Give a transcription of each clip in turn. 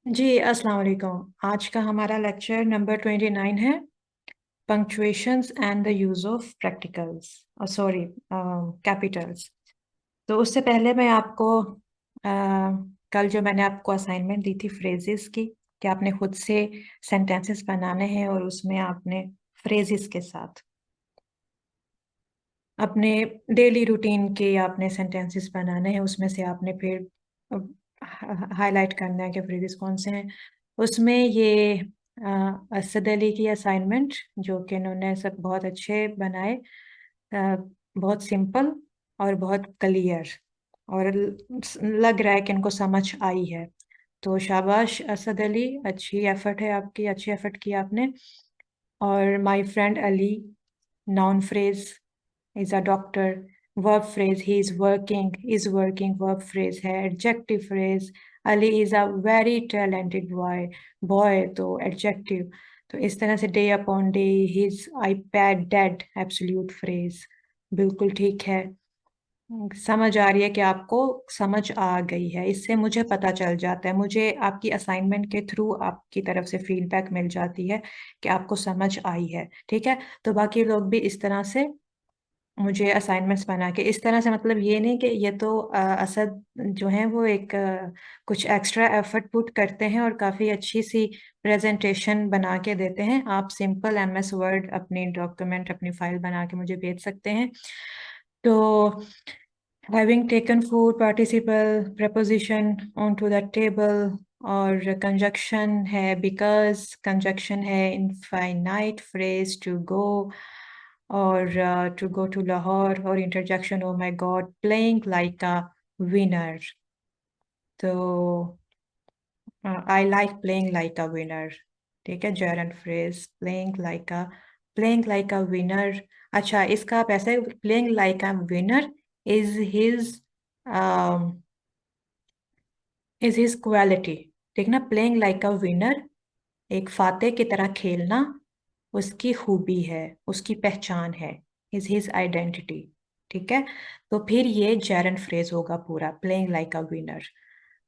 जी, अस्सलाम वालेकुम। आज का हमारा लेक्चर नंबर 29 है, punctuations and the use of practicals sorry Capitals. तो उससे पहले मैं आपको कल जो मैंने आपको असाइनमेंट दी थी फ्रेजेस की, कि आपने खुद से सेंटेंसेस बनाने हैं और उसमें आपने फ्रेजेस के साथ अपने डेली रूटीन के आपने सेंटेंसेस बनाने हैं। उसमें से आपने फिर हाईलाइट करना है कि फ्रेजेस कौन से हैं। उसमें ये असद अली की असाइनमेंट जो कि इन्होंने सब बहुत अच्छे बनाए, बहुत सिंपल और बहुत क्लियर, और लग रहा है कि इनको समझ आई है। तो शाबाश असद अली, अच्छी एफर्ट है आपकी, अच्छी एफर्ट की आपने। और my friend Ali, noun phrase is a doctor, verb phrase he is working verb phrase है, adjective phrase Ali is a very talented boy तो adjective। तो इस तरह से day upon day his iPad dead, absolute phrase। बिल्कुल ठीक है। समझ आ रही है कि आपको समझ आ गई है, इससे मुझे पता चल जाता है, मुझे आपकी असाइनमेंट के थ्रू आपकी तरफ से फीडबैक मिल जाती है कि आपको समझ आई है। ठीक है, तो बाकी लोग भी इस तरह से मुझे असाइनमेंट्स बना के, इस तरह से मतलब ये नहीं कि ये तो असद जो है वो एक कुछ एक्स्ट्रा एफर्ट पुट करते हैं और काफ़ी अच्छी सी प्रेजेंटेशन बना के देते हैं। आप सिंपल एमएस वर्ड अपनी डॉक्यूमेंट, अपनी फाइल बना के मुझे भेज सकते हैं। तो having taken food, participle preposition onto the table, और कंजक्शन है बिकॉज, कंजक्शन है इनफाइनाइट फ्रेज टू गो, और टू गो टू लाहौर, और interjection oh my god playing like a winner. तो I like playing like a winner. ठीक है, general phrase playing like a winner. अच्छा, इसका आप ऐसे playing like a winner is his quality. ठीक ना, प्लेइंग लाइक अ विनर, एक फातेह की तरह खेलना उसकी खूबी है, उसकी पहचान है, इज हिज आइडेंटिटी। ठीक है, तो फिर ये जेरन फ्रेज होगा पूरा, प्लेइंग लाइक अ विनर,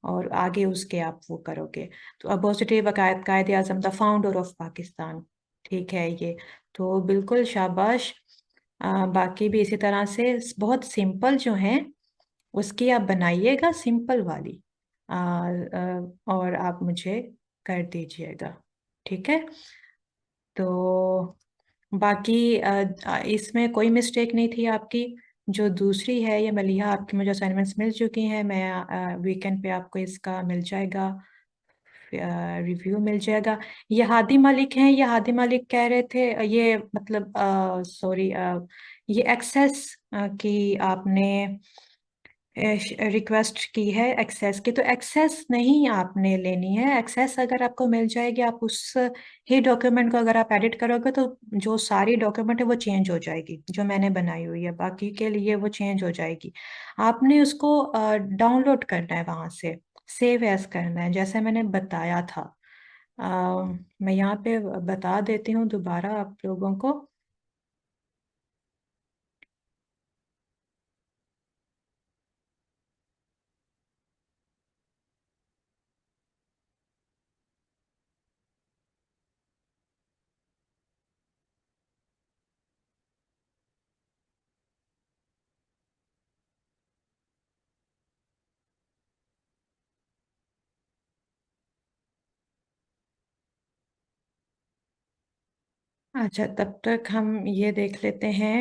और आगे उसके आप वो करोगे। तो appositive Quaid Azam, the founder of Pakistan. ठीक है ये, तो बिल्कुल शाबाश। बाकी भी इसी तरह से बहुत सिंपल जो हैं उसकी आप बनाइएगा, सिंपल वाली, और आप मुझे कर दीजिएगा। ठीक है, तो बाकी इसमें कोई मिस्टेक नहीं थी आपकी। जो दूसरी है ये मलिहा, आपकी मुझे असाइनमेंट्स मिल चुकी हैं, मैं वीकेंड पे आपको इसका मिल जाएगा, रिव्यू मिल जाएगा। ये हादी मलिक हैं, ये हादी मलिक कह रहे थे, ये मतलब सॉरी, ये एक्सेस की आपने रिक्वेस्ट की है, एक्सेस की। तो एक्सेस नहीं आपने लेनी है, एक्सेस अगर आपको मिल जाएगी, आप उस ही डॉक्यूमेंट को अगर आप एडिट करोगे तो जो सारी डॉक्यूमेंट है वो चेंज हो जाएगी, जो मैंने बनाई हुई है बाकी के लिए वो चेंज हो जाएगी। आपने उसको डाउनलोड करना है, वहाँ से सेव एज करना है, जैसे मैंने बताया था। अ, मैं यहाँ पे बता देती हूँ दोबारा आप लोगों को। अच्छा, तब तक हम ये देख लेते हैं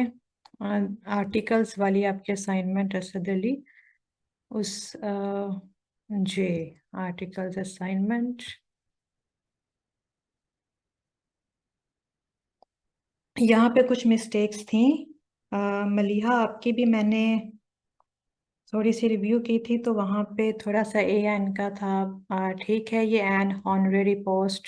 आर्टिकल्स वाली आपकी असाइनमेंट असद अली, उस जे आर्टिकल्स असाइनमेंट। यहाँ पे कुछ मिस्टेक्स थी, मलिहा आपकी भी मैंने थोड़ी सी रिव्यू की थी, तो वहाँ पे थोड़ा सा ए एन का था। ठीक है, ये एन ऑनरेरी पोस्ट,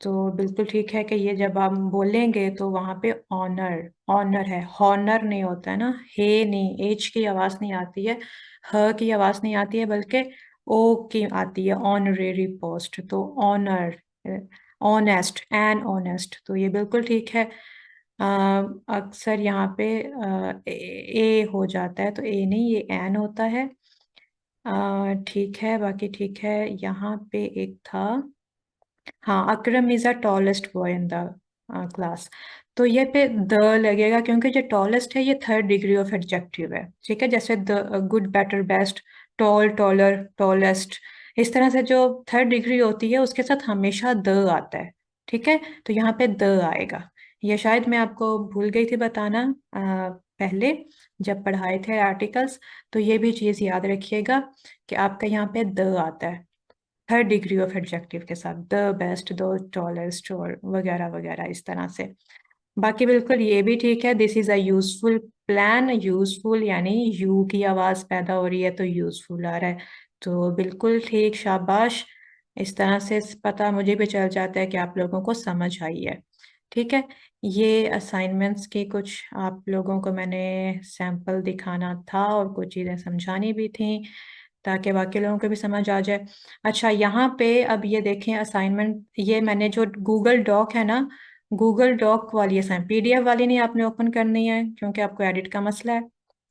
तो बिल्कुल ठीक है कि ये जब आप बोलेंगे तो वहाँ पे ऑनर, ऑनर है, हॉनर नहीं होता है ना, हे नहीं, एच की आवाज़ नहीं आती है, ह की आवाज़ नहीं आती है, बल्कि ओ की आती है, ऑनरेरी पोस्ट, तो ऑनर, ऑनेस्ट, एन ऑनेस्ट, तो ये बिल्कुल ठीक है। अक्सर यहाँ पे ए हो जाता है, तो ए नहीं, ये एन होता है। ठीक है, बाकी ठीक है। यहाँ पे एक था, हाँ, Akram is a tallest boy in the class. तो ये पे द लगेगा, क्योंकि जो टॉलेस्ट है ये थर्ड डिग्री ऑफ एडजेक्टिव है। ठीक है, जैसे the, good, better, best, tall, taller, tallest, इस तरह से जो थर्ड डिग्री होती है उसके साथ हमेशा द आता है। ठीक है, तो यहाँ पे द आएगा। ये शायद मैं आपको भूल गई थी बताना पहले जब पढ़ाए थे आर्टिकल्स। तो ये भी चीज़ याद रखिएगा कि आपका यहाँ पे द आता है थर्ड डिग्री ऑफ एडजेक्टिव के साथ, द बेस्ट, द टॉलेस्ट और वगैरह वगैरह इस तरह से। बाकी बिल्कुल ये भी ठीक है। This is a useful plan. Useful यानी यू की आवाज पैदा हो रही है तो यूजफुल आ रहा है। तो बिल्कुल ठीक, शाबाश। इस तरह से पता मुझे भी चल जाता है कि आप लोगों को समझ आई है। ठीक है, ये असाइनमेंट्स की कुछ आप लोगों को मैंने सैंपल दिखाना था और कुछ चीज़ें समझानी भी थी ताकि बाकी लोगों को भी समझ आ जाए। अच्छा, यहाँ पे अब ये देखें असाइनमेंट, ये मैंने जो गूगल डॉक है ना, गूगल डॉक वाली असाइनमेंट, पीडीएफ वाली नहीं आपने ओपन करनी है क्योंकि आपको एडिट का मसला है।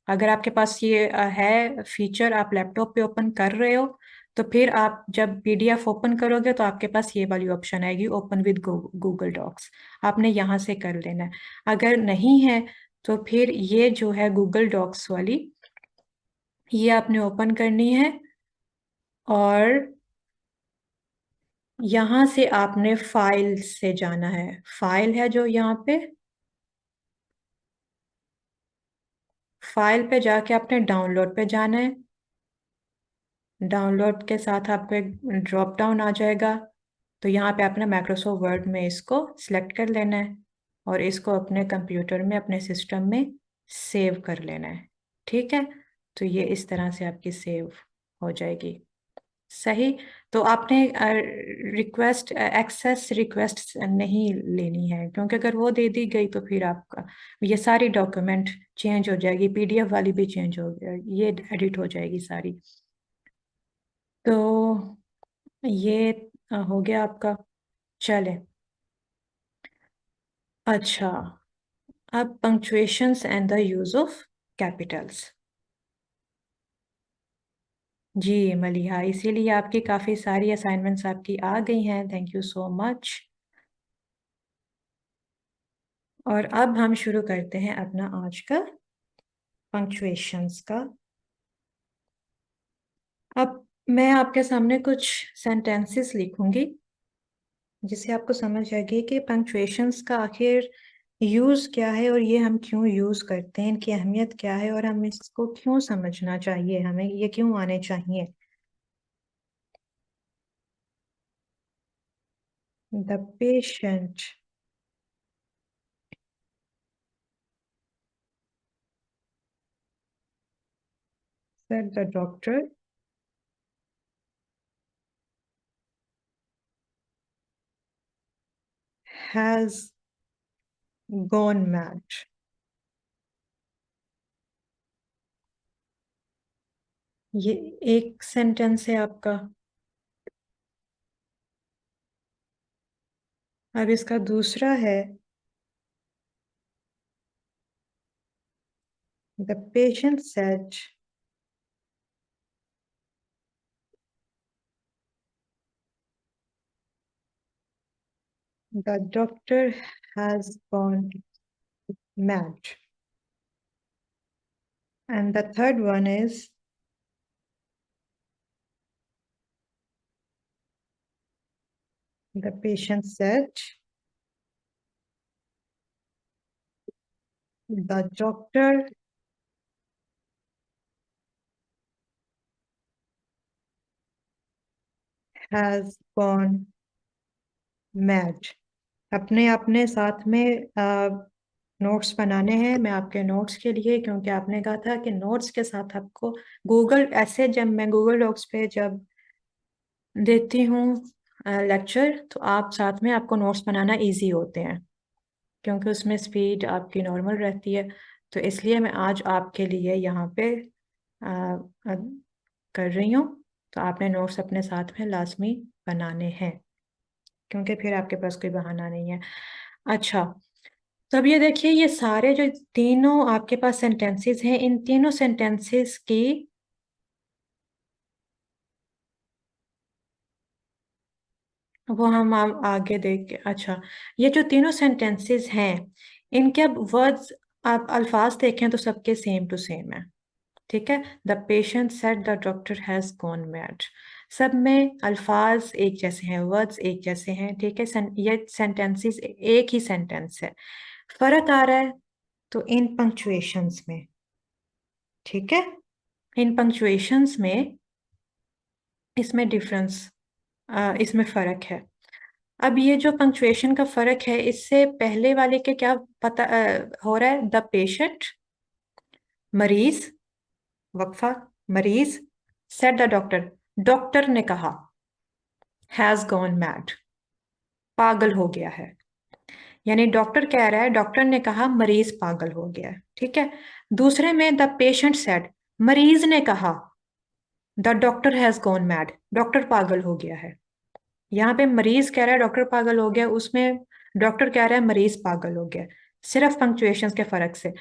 अगर आपके पास ये है फीचर, आप लैपटॉप पे ओपन कर रहे हो, तो फिर आप जब पीडीएफ ओपन करोगे तो आपके पास ये वाली ऑप्शन आएगी, ओपन विद गूगल डॉक्स। आपने यहाँ से कर लेना है। अगर नहीं है तो फिर ये जो है गूगल डॉक्स वाली, ये आपने ओपन करनी है। और यहाँ से आपने फाइल से जाना है। फाइल है जो यहाँ पे, फाइल पे जाके आपने डाउनलोड पे जाना है। डाउनलोड के साथ आपको एक ड्रॉप डाउन आ जाएगा। तो यहाँ पे आपने माइक्रोसॉफ्ट वर्ड में इसको सिलेक्ट कर लेना है और इसको अपने कंप्यूटर में, अपने सिस्टम में सेव कर लेना है। ठीक है, तो ये इस तरह से आपकी सेव हो जाएगी। सही। तो आपने रिक्वेस्ट, एक्सेस रिक्वेस्ट नहीं लेनी है, क्योंकि अगर वो दे दी गई तो फिर आपका ये सारी डॉक्यूमेंट चेंज हो जाएगी, पीडीएफ वाली भी चेंज हो जाएगी, ये एडिट हो जाएगी सारी। तो ये हो गया आपका। चले, अच्छा, अब punctuations and the use of capitals. जी मलिहा, इसीलिए आपकी काफ़ी सारी असाइनमेंट्स आपकी आ गई हैं, थैंक यू सो मच। और अब हम शुरू करते हैं अपना आज का पंक्चुएशंस का। अब मैं आपके सामने कुछ सेंटेंसेस लिखूंगी जिससे आपको समझ आएगी कि पंक्चुएशंस का आखिर यूज क्या है और ये हम क्यों यूज करते हैं, इनकी अहमियत क्या है और हम इसको क्यों समझना चाहिए, हमें ये क्यों आने चाहिए। The patient said the doctor has gone mad। ये एक सेंटेंस है आपका। अब इसका दूसरा है, the patient said the doctor has gone mad। And the third one is, the patient said the doctor has gone mad। अपने अपने साथ में नोट्स बनाने हैं मैं आपके नोट्स के लिए, क्योंकि आपने कहा था कि नोट्स के साथ आपको गूगल, ऐसे जब मैं गूगल डॉक्स पे जब देती हूँ लेक्चर, तो आप साथ में आपको नोट्स बनाना इजी होते हैं क्योंकि उसमें स्पीड आपकी नॉर्मल रहती है। तो इसलिए मैं आज आपके लिए यहाँ पे कर रही हूँ। तो आपने नोट्स अपने साथ में लाजमी बनाने हैं क्योंकि फिर आपके पास कोई बहाना नहीं है। अच्छा, तो अब ये देखिए, ये सारे जो तीनों आपके पास सेंटेंसेस हैं, इन तीनों सेंटेंसेस की वो हम आगे देख के, अच्छा, ये जो तीनों सेंटेंसेस हैं, इनके अब वर्ड्स, आप अल्फाज देखें तो सबके सेम टू सेम है। ठीक है, the patient said the doctor has gone mad. सब में अल्फाज एक जैसे हैं, वर्ड्स एक जैसे हैं। ठीक है, ये सेंटेंसेस एक ही सेंटेंस है। फर्क आ रहा है तो इन पंक्चुएशंस में। ठीक है, इन पंक्चुएशंस में, इसमें डिफरेंस, इसमें फर्क है। अब ये जो पंक्चुएशन का फर्क है, इससे पहले वाले के क्या पता हो रहा है? द पेशेंट, मरीज, वक्फा, मरीज, सेड द डॉक्टर, डॉक्टर ने कहा, हैज गॉन मैड, पागल हो गया है। यानी डॉक्टर कह रहा है, डॉक्टर ने कहा मरीज पागल हो गया है। ठीक है, दूसरे में द पेशेंट सेड, मरीज ने कहा the doctor has gone mad, doctor पागल हो गया है। यहाँ पे मरीज कह रहा है डॉक्टर पागल हो गया, उसमें डॉक्टर कह रहा है मरीज पागल हो गया, सिर्फ पंक्चुएशन के फर्क से।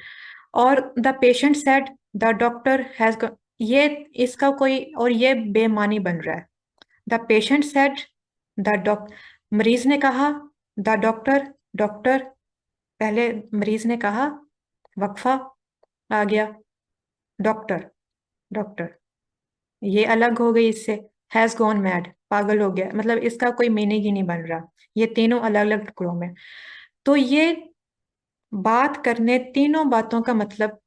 और the patient said the doctor has, ये इसका कोई, और ये बेमानी बन रहा है। The patient said the doctor, मरीज ने कहा द डॉक्टर, डॉक्टर, पहले मरीज ने कहा, वक्फा आ गया, डॉक्टर, डॉक्टर, ये अलग हो गई इससे। हैज गॉन मैड, पागल हो गया, मतलब इसका कोई मीनिंग ही नहीं बन रहा। ये तीनों अलग अलग टुकड़ों में। तो ये बात करने, तीनों बातों का मतलब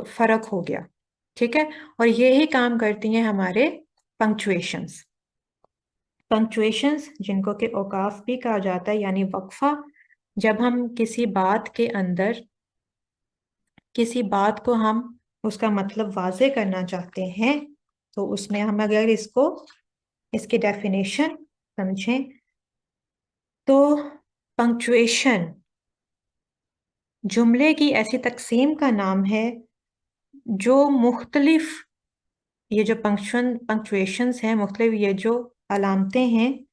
फर्क हो गया। ठीक है, और ये ही काम करती हैं हमारे पंक्चुएशंस। पंक्चुएशंस जिनको कि औकाफ भी कहा जाता है, यानी वक्फा, जब हम किसी बात के अंदर, किसी बात को हम उसका मतलब वाजे करना चाहते हैं, तो उसमें हम अगर इसको, इसकी डेफिनेशन समझें तो, पंक्चुएशन जुमले की ऐसी तकसीम का नाम है जो मुख्तलिफ, ये जो पंक्चुएशंस हैं, मुख्तलिफ ये जो अलामतें हैं,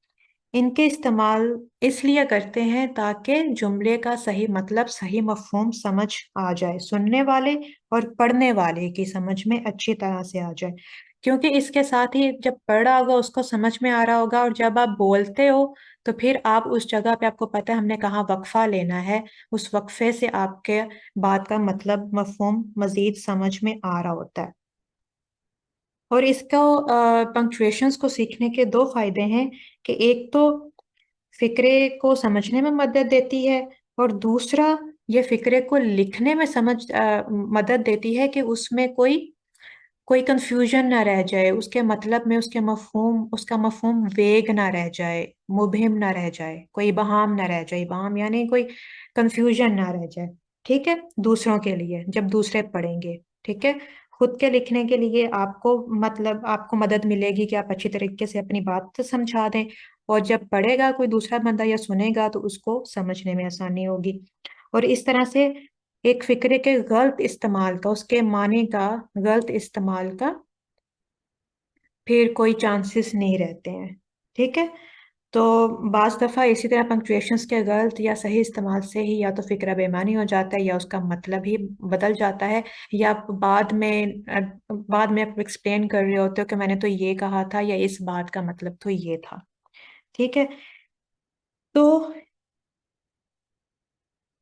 इनके इस्तेमाल इसलिए करते हैं ताकि जुमले का सही मतलब, सही मफहूम समझ आ जाए, सुनने वाले और पढ़ने वाले की समझ में अच्छी तरह से आ जाए। क्योंकि इसके साथ ही जब पढ़ रहा होगा उसको समझ में आ रहा होगा, और जब आप बोलते हो तो फिर आप उस जगह पे, आपको पता है हमने कहा वक्फा लेना है, उस वक्फे से आपके बात का मतलब, मफहूम मजीद समझ में आ रहा होता है। और इसको, पंक्चुएशंस को सीखने के दो फायदे हैं, कि एक तो फिक्रे को समझने में मदद देती है, और दूसरा ये फिक्रे को लिखने में मदद देती है, कि उसमें कोई कोई कंफ्यूजन ना रह जाए, उसके मतलब में, उसके मफहूम, उसका मफहूम वेग ना रह जाए, मुबहिम ना रह जाए, कोई इबहाम ना रह जाए, इबहाम यानी कोई कंफ्यूजन ना रह जाए। ठीक है, दूसरों के लिए जब दूसरे पढ़ेंगे। ठीक है, खुद के लिखने के लिए आपको, मतलब आपको मदद मिलेगी कि आप अच्छी तरीके से अपनी बात समझा दें, और जब पढ़ेगा कोई दूसरा बंदा या सुनेगा तो उसको समझने में आसानी होगी। और इस तरह से एक फिक्रे के गलत इस्तेमाल का, उसके माने का गलत इस्तेमाल का फिर कोई चांसेस नहीं रहते हैं। ठीक है, तो बाज दफा इसी तरह पंक्चुएशंस के गलत या सही इस्तेमाल से ही या तो फिक्रा बेमानी हो जाता है, या उसका मतलब ही बदल जाता है, या आप बाद में आप एक्सप्लेन कर रहे होते हो कि मैंने तो ये कहा था, या इस बात का मतलब तो ये था। ठीक है, तो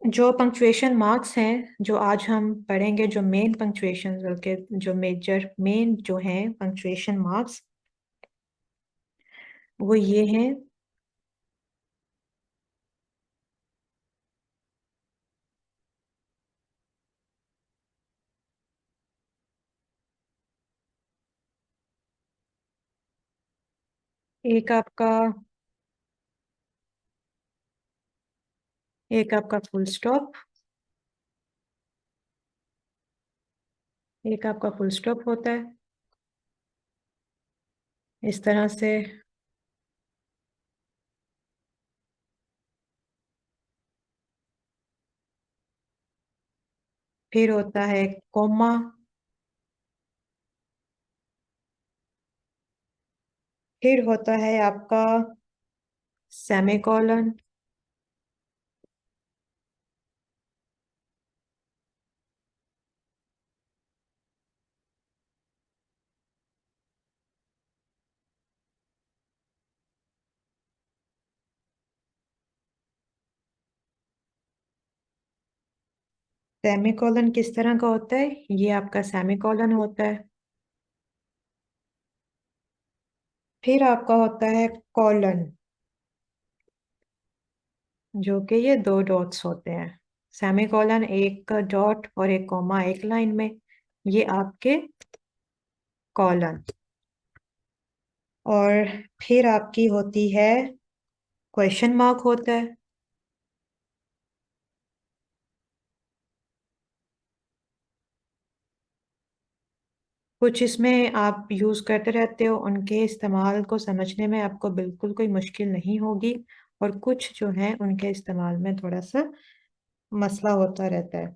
जो पंक्चुएशन मार्क्स हैं जो आज हम पढ़ेंगे, जो मेन पंक्चुएशन, बल्कि जो मेजर मेन जो हैं पंक्चुएशन मार्क्स, वो ये हैं। एक आपका एक आपका फुल स्टॉप, एक आपका फुल स्टॉप होता है इस तरह से। फिर होता है कोमा, फिर होता है आपका सेमीकोलन, सेमीकोलन किस तरह का होता है? ये आपका सेमीकोलन होता है। फिर आपका होता है कॉलन, जो कि ये दो डॉट्स होते हैं। सेमीकोलन एक डॉट और एक कॉमा एक लाइन में, ये आपके कॉलन। और फिर आपकी होती है क्वेश्चन मार्क होता है। कुछ इसमें आप यूज करते रहते हो, उनके इस्तेमाल को समझने में आपको बिल्कुल कोई मुश्किल नहीं होगी। और कुछ जो है उनके इस्तेमाल में थोड़ा सा मसला होता रहता है।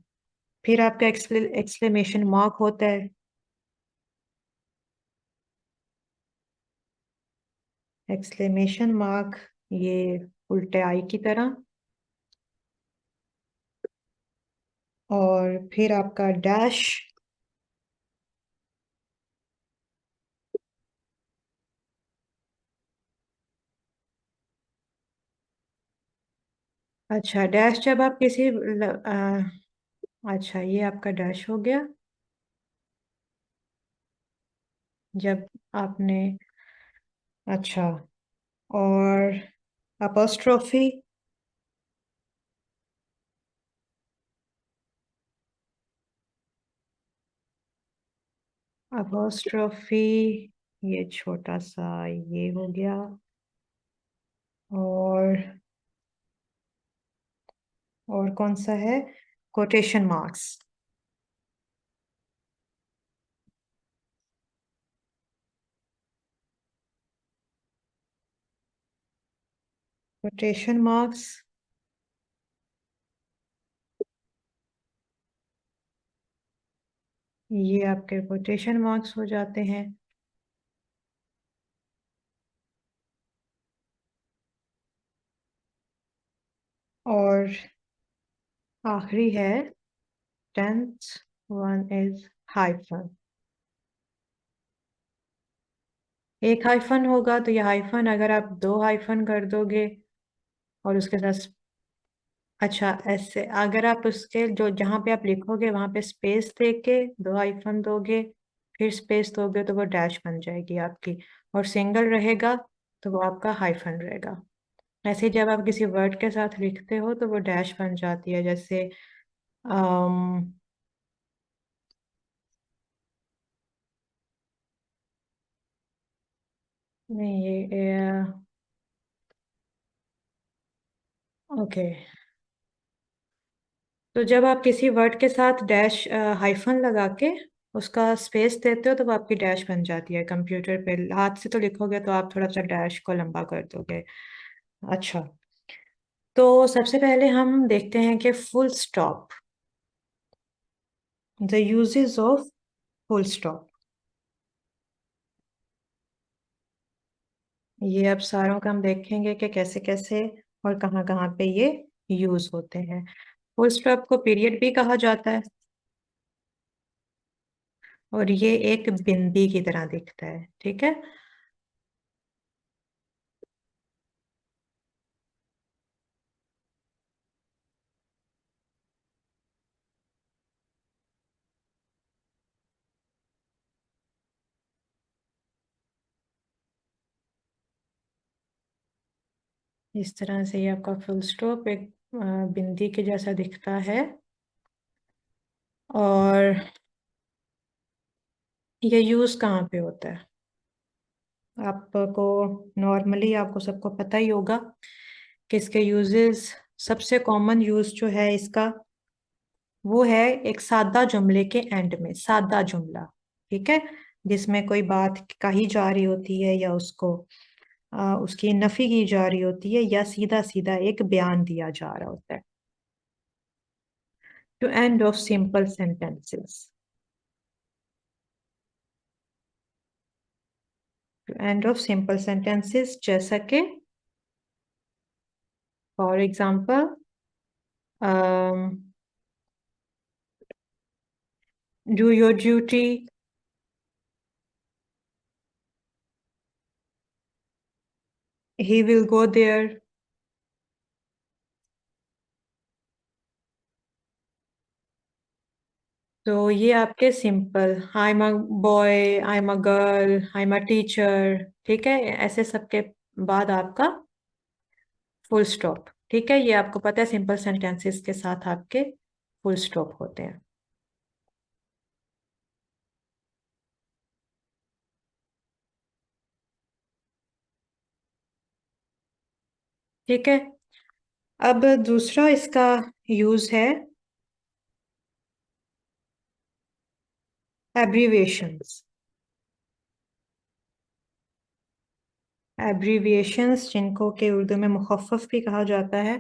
फिर आपका एक्सक्लेमेशन मार्क होता है। एक्सक्लेमेशन मार्क ये उल्टे आई की तरह। और फिर आपका डैश। अच्छा, डैश जब आप किसी अच्छा, ये आपका डैश हो गया जब आपने। अच्छा, और अपोस्ट्रोफी। अपोस्ट्रोफी ये छोटा सा ये हो गया। और कौन सा है? Quotation marks. कोटेशन मार्क्स ये आपके कोटेशन मार्क्स हो जाते हैं। और आखिरी है 10th वन इज हाइफन। एक हाइफन होगा तो ये हाइफन अगर आप दो हाइफन कर दोगे और उसके साथ। अच्छा, ऐसे अगर आप उसके जो जहाँ पे आप लिखोगे वहां पे स्पेस दे के दो हाइफन दोगे, फिर स्पेस दोगे तो वो डैश बन जाएगी आपकी। और सिंगल रहेगा तो वो आपका हाइफन रहेगा। ऐसे जब आप किसी वर्ड के साथ लिखते हो तो वो डैश बन जाती है, जैसे अम, नहीं ये ओके। तो जब आप किसी वर्ड के साथ डैश हाइफन लगा के उसका स्पेस देते हो तो वो आपकी डैश बन जाती है। कंप्यूटर पे हाथ से तो लिखोगे तो आप थोड़ा सा डैश को लंबा कर दोगे। अच्छा, तो सबसे पहले हम देखते हैं कि full stop, the uses of full stop. ये अब सारों का हम देखेंगे कि कैसे कैसे और कहाँ कहाँ पे ये यूज होते हैं। फुल स्टॉप को पीरियड भी कहा जाता है। और ये एक बिंदी की तरह दिखता है, ठीक है। इस तरह से ये आपका फुल स्टॉप एक बिंदी के जैसा दिखता है। और ये यूज कहाँ पे होता है? आपको नॉर्मली आपको सबको पता ही होगा कि इसके यूजेस, सबसे कॉमन यूज जो है इसका वो है एक सादा जुमले के एंड में। सादा जुमला, ठीक है, जिसमें कोई बात कही जा रही होती है या उसको उसकी नफी की जा रही होती है या सीधा सीधा एक बयान दिया जा रहा होता है। To end of simple sentences. To end of simple sentences जैसा कि for example do your duty, he will go there, तो ये आपके simple, I am a boy, I am a girl, I am a teacher, ठीक है, ऐसे सबके बाद आपका फुल स्टॉप। ठीक है, ये आपको पता है सिंपल सेंटेंसेस के साथ आपके फुल स्टॉप होते हैं। ठीक है, अब दूसरा इसका यूज है एब्रीविएशंस। एब्रीविएशंस जिनको के उर्दू में मुखफ़्फ़ भी कहा जाता है।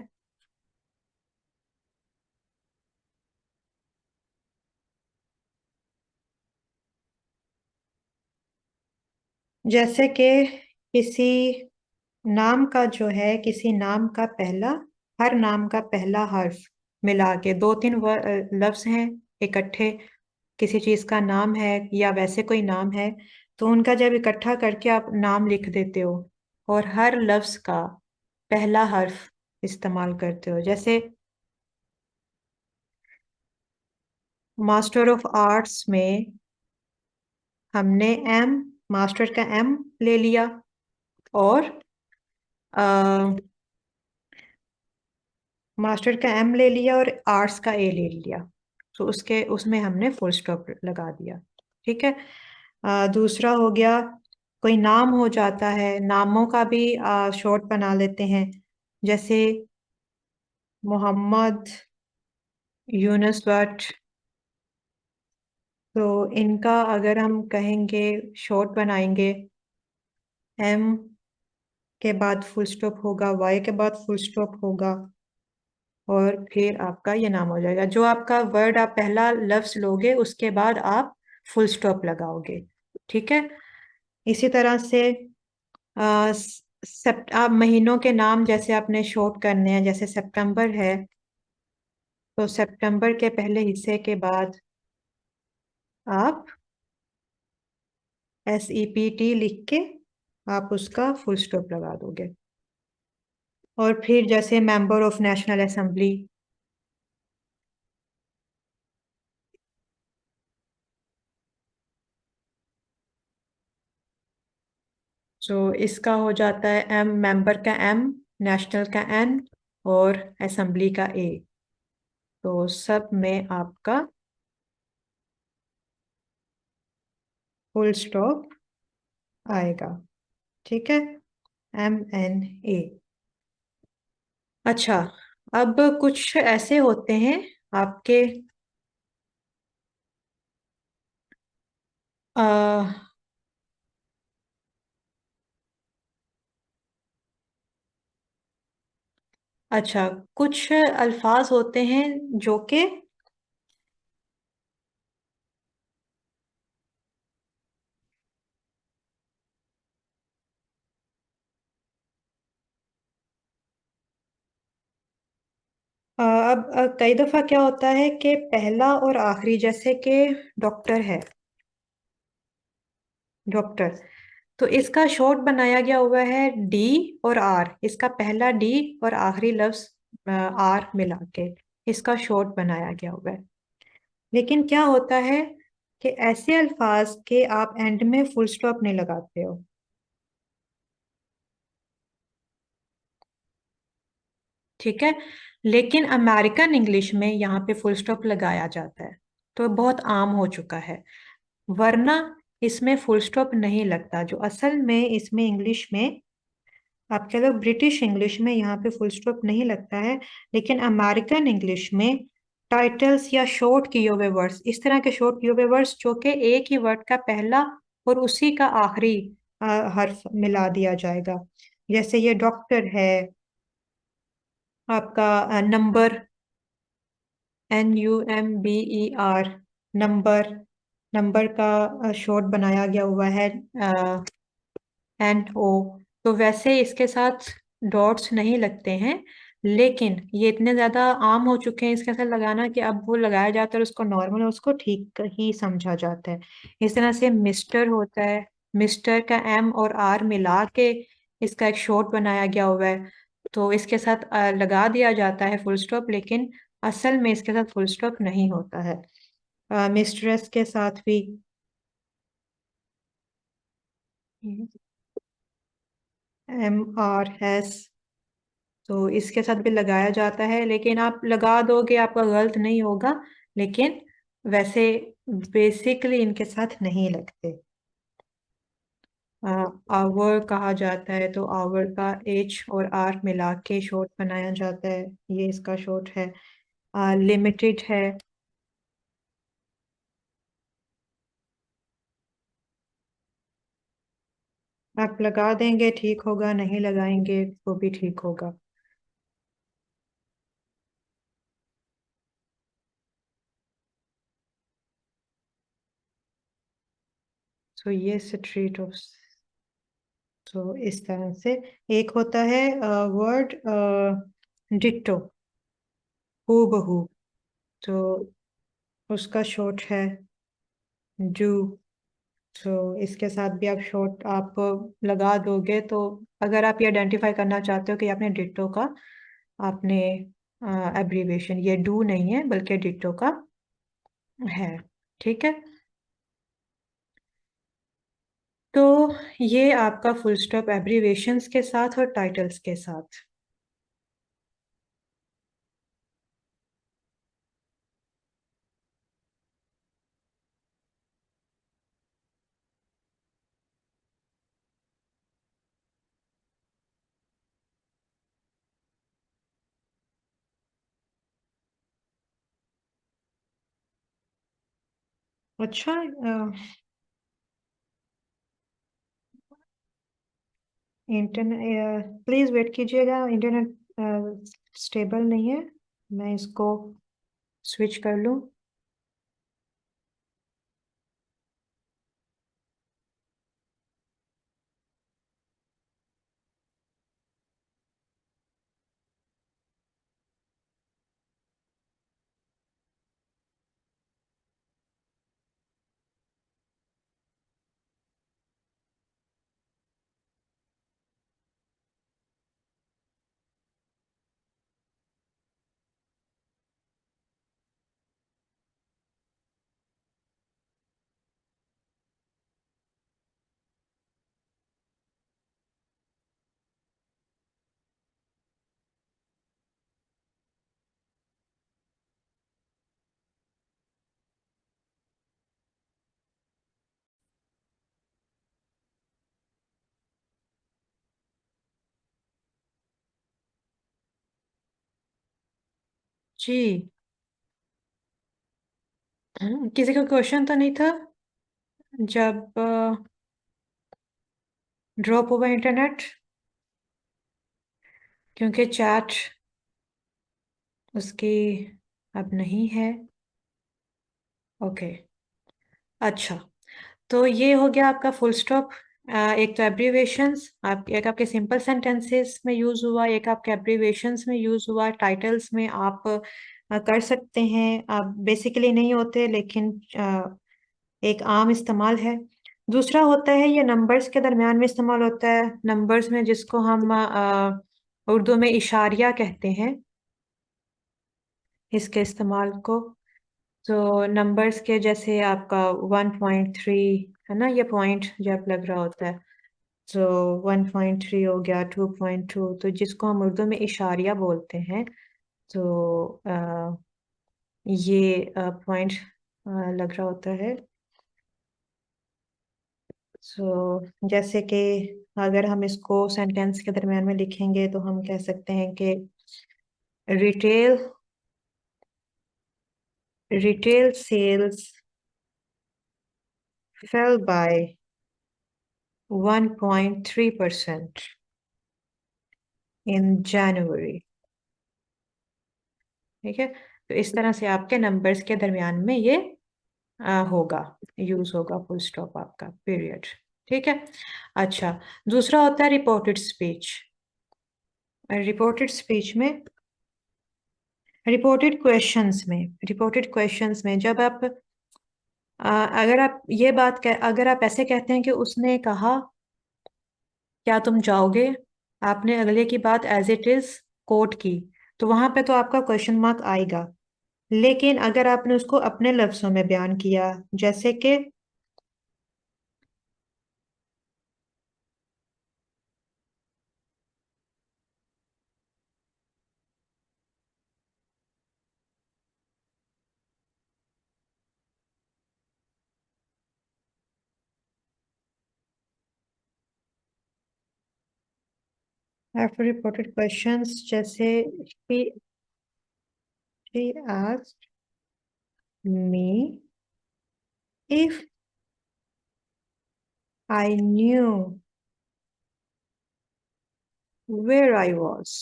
जैसे कि किसी नाम का जो है, किसी नाम का पहला, हर नाम का पहला हर्फ मिला के दो तीन लफ्ज हैं इकट्ठे, किसी चीज का नाम है या वैसे कोई नाम है, तो उनका जब इकट्ठा करके आप नाम लिख देते हो और हर लफ्ज का पहला हर्फ इस्तेमाल करते हो, जैसे मास्टर ऑफ आर्ट्स में हमने एम, मास्टर का एम ले लिया, और मास्टर का एम ले लिया और आर्ट्स का ए ले लिया, तो उसके उसमें हमने फुल स्टॉप लगा दिया। ठीक है, दूसरा हो गया, कोई नाम हो जाता है, नामों का भी शॉर्ट बना लेते हैं, जैसे मोहम्मद, यूनुस भट्ट, तो इनका अगर हम कहेंगे शॉर्ट बनाएंगे, एम के बाद फुल स्टॉप होगा, वाई के बाद फुल स्टॉप होगा, और फिर आपका ये नाम हो जाएगा। जो आपका वर्ड आप पहला लफ्ज लोगे उसके बाद आप फुल स्टॉप लगाओगे। ठीक है, इसी तरह से आप महीनों के नाम जैसे आपने शॉर्ट करने हैं, जैसे सितंबर है, तो सितंबर के पहले हिस्से के बाद आप SEPT लिख के आप उसका फुल स्टॉप लगा दोगे। और फिर जैसे मेंबर ऑफ नेशनल असेंबली, तो इसका हो जाता है एम, मेंबर का एम, नेशनल का एन, और असेंबली का ए, तो सब में आपका फुल स्टॉप आएगा। ठीक है, MNA। अच्छा, अब कुछ ऐसे होते हैं आपके, आ, अच्छा, कुछ अल्फाज होते हैं जो कि अब कई दफा क्या होता है कि पहला और आखिरी, जैसे कि डॉक्टर है, डॉक्टर, तो इसका शॉर्ट बनाया गया हुआ है डी और आर, इसका पहला डी और आखिरी लफ्ज आर मिला के इसका शॉर्ट बनाया गया हुआ है। लेकिन क्या होता है कि ऐसे अल्फाज के आप एंड में फुल स्टॉप नहीं लगाते हो। ठीक है, लेकिन अमेरिकन इंग्लिश में यहाँ पे फुल स्टॉप लगाया जाता है, तो बहुत आम हो चुका है। वरना इसमें फुल स्टॉप नहीं लगता, जो असल में इसमें इंग्लिश में, आप कह लो ब्रिटिश इंग्लिश में, यहाँ पे फुल स्टॉप नहीं लगता है। लेकिन अमेरिकन इंग्लिश में टाइटल्स या शॉर्ट किए हुए वर्ड्स, इस तरह के शॉर्ट किए हुए वर्ड्स जो कि एक ही वर्ड का पहला और उसी का आखिरी हर्फ मिला दिया जाएगा, जैसे ये डॉक्टर है, आपका नंबर, NUMBER, नंबर, नंबर का शॉर्ट बनाया गया हुआ है NO, तो वैसे इसके साथ डॉट्स नहीं लगते हैं, लेकिन ये इतने ज्यादा आम हो चुके हैं इसके साथ लगाना कि अब वो लगाया जाता है और उसको नॉर्मल, उसको ठीक ही समझा जाता है। इस तरह से मिस्टर होता है, मिस्टर का M और R मिला के इसका एक शॉर्ट बनाया गया हुआ है, तो इसके साथ लगा दिया जाता है फुल स्टॉप, लेकिन असल में इसके साथ फुल स्टॉप नहीं होता है। मिस्ट्रेस के साथ भी MRS, तो इसके साथ भी लगाया जाता है, लेकिन आप लगा दोगे आपका गलत नहीं होगा, लेकिन वैसे बेसिकली इनके साथ नहीं लगते। आवर कहा जाता है, तो आवर का H और R मिला के शॉर्ट बनाया जाता है, ये इसका शॉर्ट है। लिमिटेड है, आप लगा देंगे ठीक होगा, नहीं लगाएंगे तो भी ठीक होगा। तो ये स्ट्रीट ऑफ, तो इस तरह से एक होता है वर्ड डिट्टो, हूबहू, तो उसका शॉर्ट है डू। तो इसके साथ भी आप शॉर्ट आप लगा दोगे, तो अगर आप ये आइडेंटिफाई करना चाहते हो कि आपने डिट्टो का आपने एब्रीविएशन, ये डू नहीं है बल्कि डिट्टो का है। ठीक है, तो ये आपका फुल स्टॉप एब्रीविएशंस के साथ और टाइटल्स के साथ। अच्छा, इंटरनेट प्लीज वेट कीजिएगा, इंटरनेट स्टेबल नहीं है, मैं इसको स्विच कर लूँ। जी, किसी का क्वेश्चन तो नहीं था जब ड्रॉप हुआ इंटरनेट, क्योंकि चैट उसकी अब नहीं है। ओके, अच्छा, तो ये हो गया आपका फुल स्टॉप। एक तो एब्रीवेशंस, आप एक आपके सिंपल सेंटेंसेस में यूज हुआ, एक आपके एब्रीवेशंस में यूज हुआ, टाइटल्स में आप कर सकते हैं, आप बेसिकली नहीं होते लेकिन एक आम इस्तेमाल है। दूसरा होता है ये नंबर्स के दरमियान में इस्तेमाल होता है, नंबर्स में जिसको हम उर्दू में इशारिया कहते हैं, इसके इस्तेमाल को। तो नंबर्स के जैसे आपका 1.3 है ना, ये पॉइंट जब लग रहा होता है, तो 1.3 हो गया, 2.2, तो जिसको हम उर्दू में इशारिया बोलते हैं, तो ये पॉइंट लग रहा होता है। सो जैसे कि अगर हम इसको सेंटेंस के दरम्यान में लिखेंगे तो हम कह सकते हैं कि retail retail sales fell by 1.3% in January। ठीक है, तो इस तरह से आपके नंबर्स के दरमियान में ये होगा, यूज होगा फुल स्टॉप आपका, पीरियड। ठीक है, अच्छा, दूसरा होता है रिपोर्टेड स्पीच। रिपोर्टेड स्पीच में, रिपोर्टेड क्वेश्चंस में जब आप अगर आप ये अगर आप ऐसे कहते हैं कि उसने कहा क्या तुम जाओगे, आपने अगले की बात एज इट इज कोट की, तो वहां पे तो आपका क्वेश्चन मार्क आएगा। लेकिन अगर आपने उसको अपने लफ्जों में बयान किया, जैसे कि after reported questions, जैसे she asked me if I knew where I was।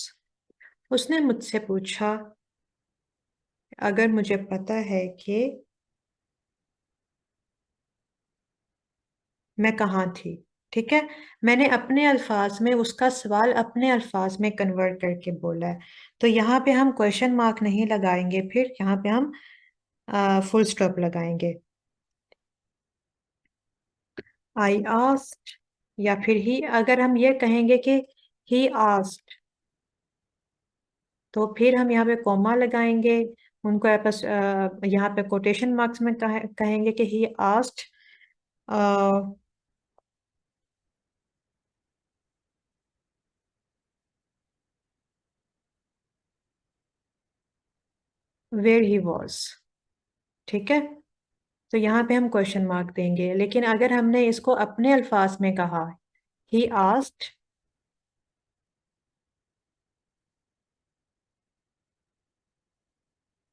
उसने मुझसे पूछा अगर मुझे पता है कि मैं कहाँ थी। ठीक है, मैंने अपने अल्फाज में उसका सवाल अपने अल्फाज में कन्वर्ट करके बोला है। तो यहाँ पे हम क्वेश्चन मार्क नहीं लगाएंगे, फिर यहाँ पे हम फुल स्टॉप लगाएंगे। आई आस्क्ड, या फिर ही, अगर हम ये कहेंगे कि ही आस्क्ड, तो फिर हम यहाँ पे कॉमा लगाएंगे। उनको आपस यहाँ पे कोटेशन मार्क्स में कहेंगे कि he asked where he was. ठीक है, तो यहाँ पे हम क्वेश्चन मार्क देंगे। लेकिन अगर हमने इसको अपने अल्फाज में कहा, he asked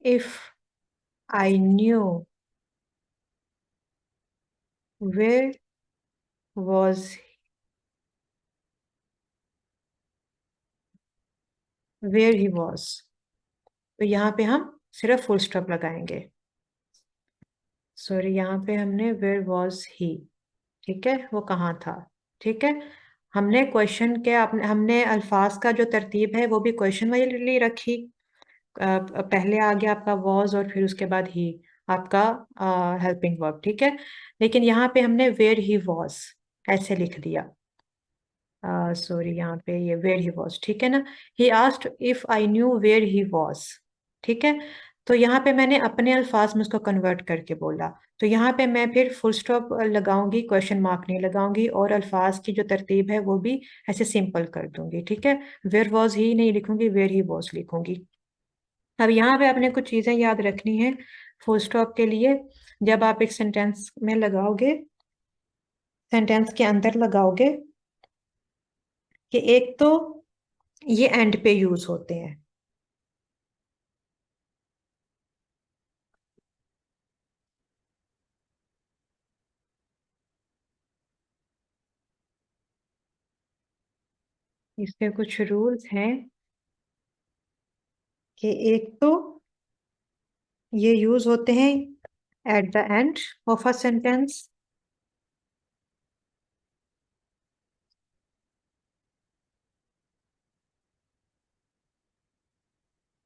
if I knew where was where he was, तो यहाँ पे हम सिर्फ फुल स्टॉप लगाएंगे। सॉरी, यहाँ पे हमने वेयर वॉज ही, ठीक है, वो कहाँ था। ठीक है, हमने क्वेश्चन के हमने अल्फाज का जो तरतीब है वो भी क्वेश्चन वाली रखी। पहले आ गया आपका वॉज और फिर उसके बाद ही आपका हेल्पिंग वर्ब। ठीक है, लेकिन यहाँ पे हमने वेयर ही वॉज ऐसे लिख दिया। सॉरी, यहाँ पे ये वेयर ही वॉज, ठीक है ना। He asked if I knew where he was. ठीक है, तो यहाँ पे मैंने अपने अल्फाज में उसको कन्वर्ट करके बोला। तो यहाँ पे मैं फिर फुल स्टॉप लगाऊंगी, क्वेश्चन मार्क नहीं लगाऊंगी, और अल्फाज की जो तरतीब है वो भी ऐसे सिंपल कर दूंगी। ठीक है, वेयर वॉज ही नहीं लिखूंगी, वेयर ही वॉज लिखूंगी। अब यहाँ पे आपने कुछ चीजें याद रखनी है फुल स्टॉप के लिए। जब आप एक सेंटेंस में लगाओगे, सेंटेंस के अंदर लगाओगे, कि एक तो ये एंड पे यूज होते हैं। इसके कुछ रूल्स हैं कि एक तो ये यूज होते हैं at the end of a sentence.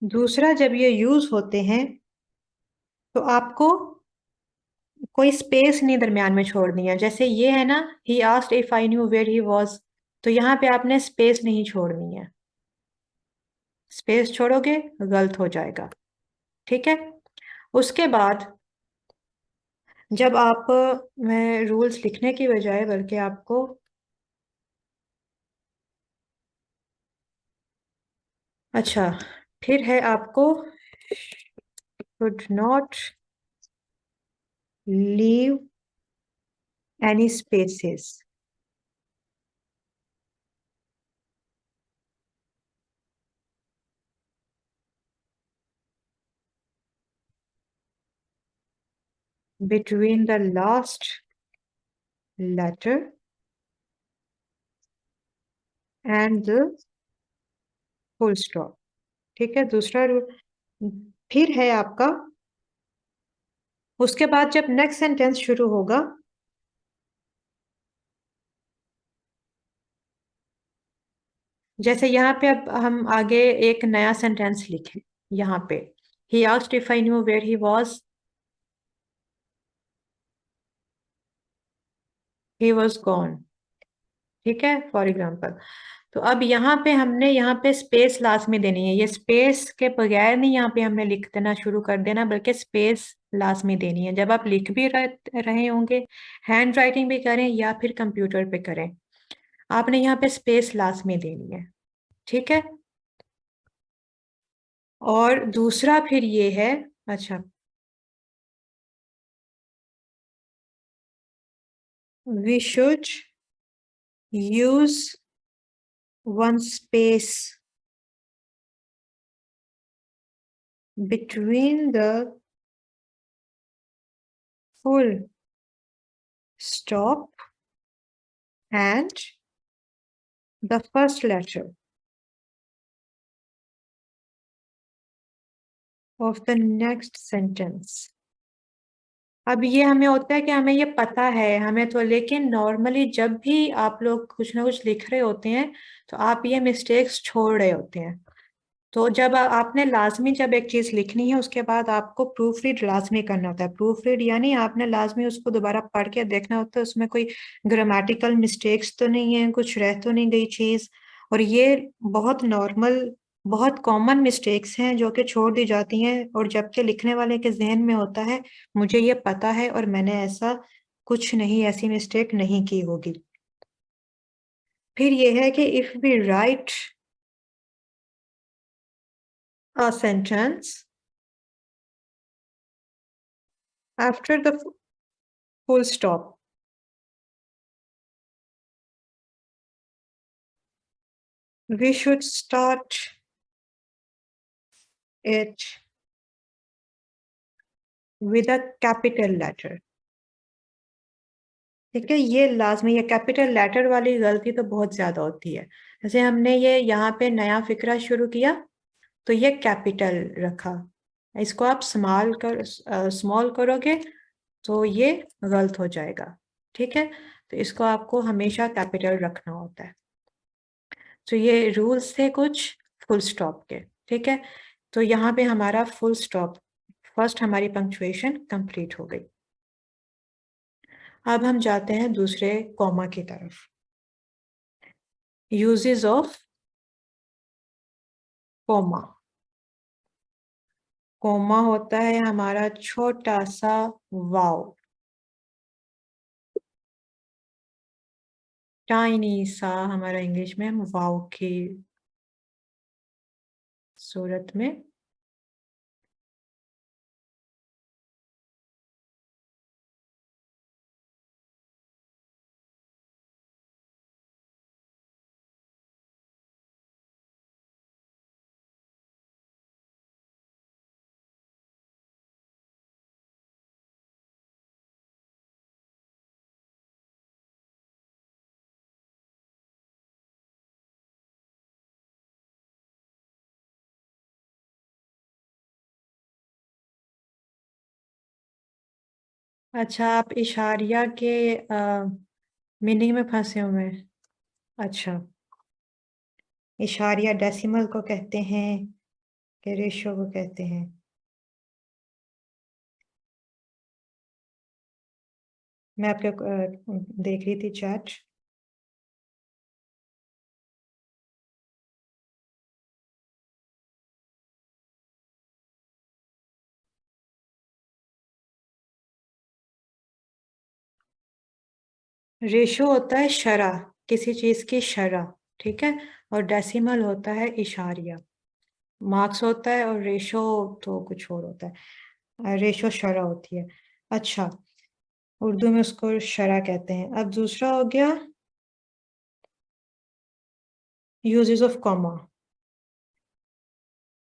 दूसरा, जब ये यूज होते हैं तो आपको कोई स्पेस नहीं दरमियान में छोड़नी है। जैसे ये है ना, he asked if I knew where he was, तो यहाँ पे आपने स्पेस नहीं छोड़नी है। स्पेस छोड़ोगे गलत हो जाएगा। ठीक है, उसके बाद जब आप, मैं रूल्स लिखने की बजाय बल्कि आपको, अच्छा, फिर है आपको should not leave any spaces between the last letter and the full stop. ठीक है, दूसरा रूल। फिर है आपका, उसके बाद जब नेक्स्ट सेंटेंस शुरू होगा, जैसे यहाँ पे अब हम आगे एक नया सेंटेंस लिखें। यहाँ पे he asked if I knew where he was gone. ठीक है, फॉर एग्जाम्पल। तो अब यहाँ पे हमने यहाँ पे स्पेस लाजमी देनी है, ये स्पेस के बगैर नहीं यहाँ पे हमने लिख देना शुरू कर देना, बल्कि स्पेस लाजमी देनी है। जब आप लिख भी रहे होंगे, हैंड राइटिंग भी करें या फिर कंप्यूटर पे करें, आपने यहाँ पे स्पेस लाजमी देनी है। ठीक है। और दूसरा फिर ये है, अच्छा, we should use one space between the full stop and the first letter of the next sentence। अब ये हमें होता है कि हमें ये पता है, हमें तो, लेकिन नॉर्मली जब भी आप लोग कुछ ना कुछ लिख रहे होते हैं तो आप ये मिस्टेक्स छोड़ रहे होते हैं। तो जब आपने लाजमी जब एक चीज लिखनी है, उसके बाद आपको प्रूफ रीड लाजमी करना होता है। प्रूफ रीड यानी आपने लाजमी उसको दोबारा पढ़ के देखना होता है उसमें कोई ग्रामेटिकल मिस्टेक्स तो नहीं है, कुछ रह तो नहीं गई चीज। और ये बहुत नॉर्मल, बहुत कॉमन मिस्टेक्स हैं जो कि छोड़ दी जाती हैं, और जबकि लिखने वाले के जहन में होता है मुझे ये पता है और मैंने ऐसा कुछ नहीं, ऐसी मिस्टेक नहीं की होगी। फिर ये है कि if we write a sentence after the full stop, we should start it with a capital letter। ठीक है, ये लाजमी, ये कैपिटल लेटर वाली गलती तो बहुत ज्यादा होती है। जैसे हमने ये यहाँ पे नया फिक्रा शुरू किया तो ये कैपिटल रखा, इसको आप स्मॉल करोगे तो ये गलत हो जाएगा। ठीक है, तो इसको आपको हमेशा कैपिटल रखना होता है। तो ये रूल्स थे कुछ फुल स्टॉप के। ठीक है, तो यहाँ पे हमारा फुल स्टॉप, फर्स्ट हमारी पंक्चुएशन कंप्लीट हो गई। अब हम जाते हैं दूसरे कॉमा की तरफ। Uses of comma. कॉमा होता है हमारा छोटा सा वाव, टाइनी सा, हमारा इंग्लिश में हम वाव की सूरत में। अच्छा, आप इशारिया के मीनिंग में फंसे हुए हैं। अच्छा, इशारिया डेसिमल को कहते हैं कि रेशो को कहते हैं? मैं आपके देख रही थी चैट। रेशो होता है शरह, किसी चीज की शरह। ठीक है, और डेसिमल होता है इशारिया, मार्क्स होता है, और रेशो तो कुछ और होता है। रेशो शरह होती है। अच्छा, उर्दू में उसको शरह कहते हैं। अब दूसरा हो गया uses of comma.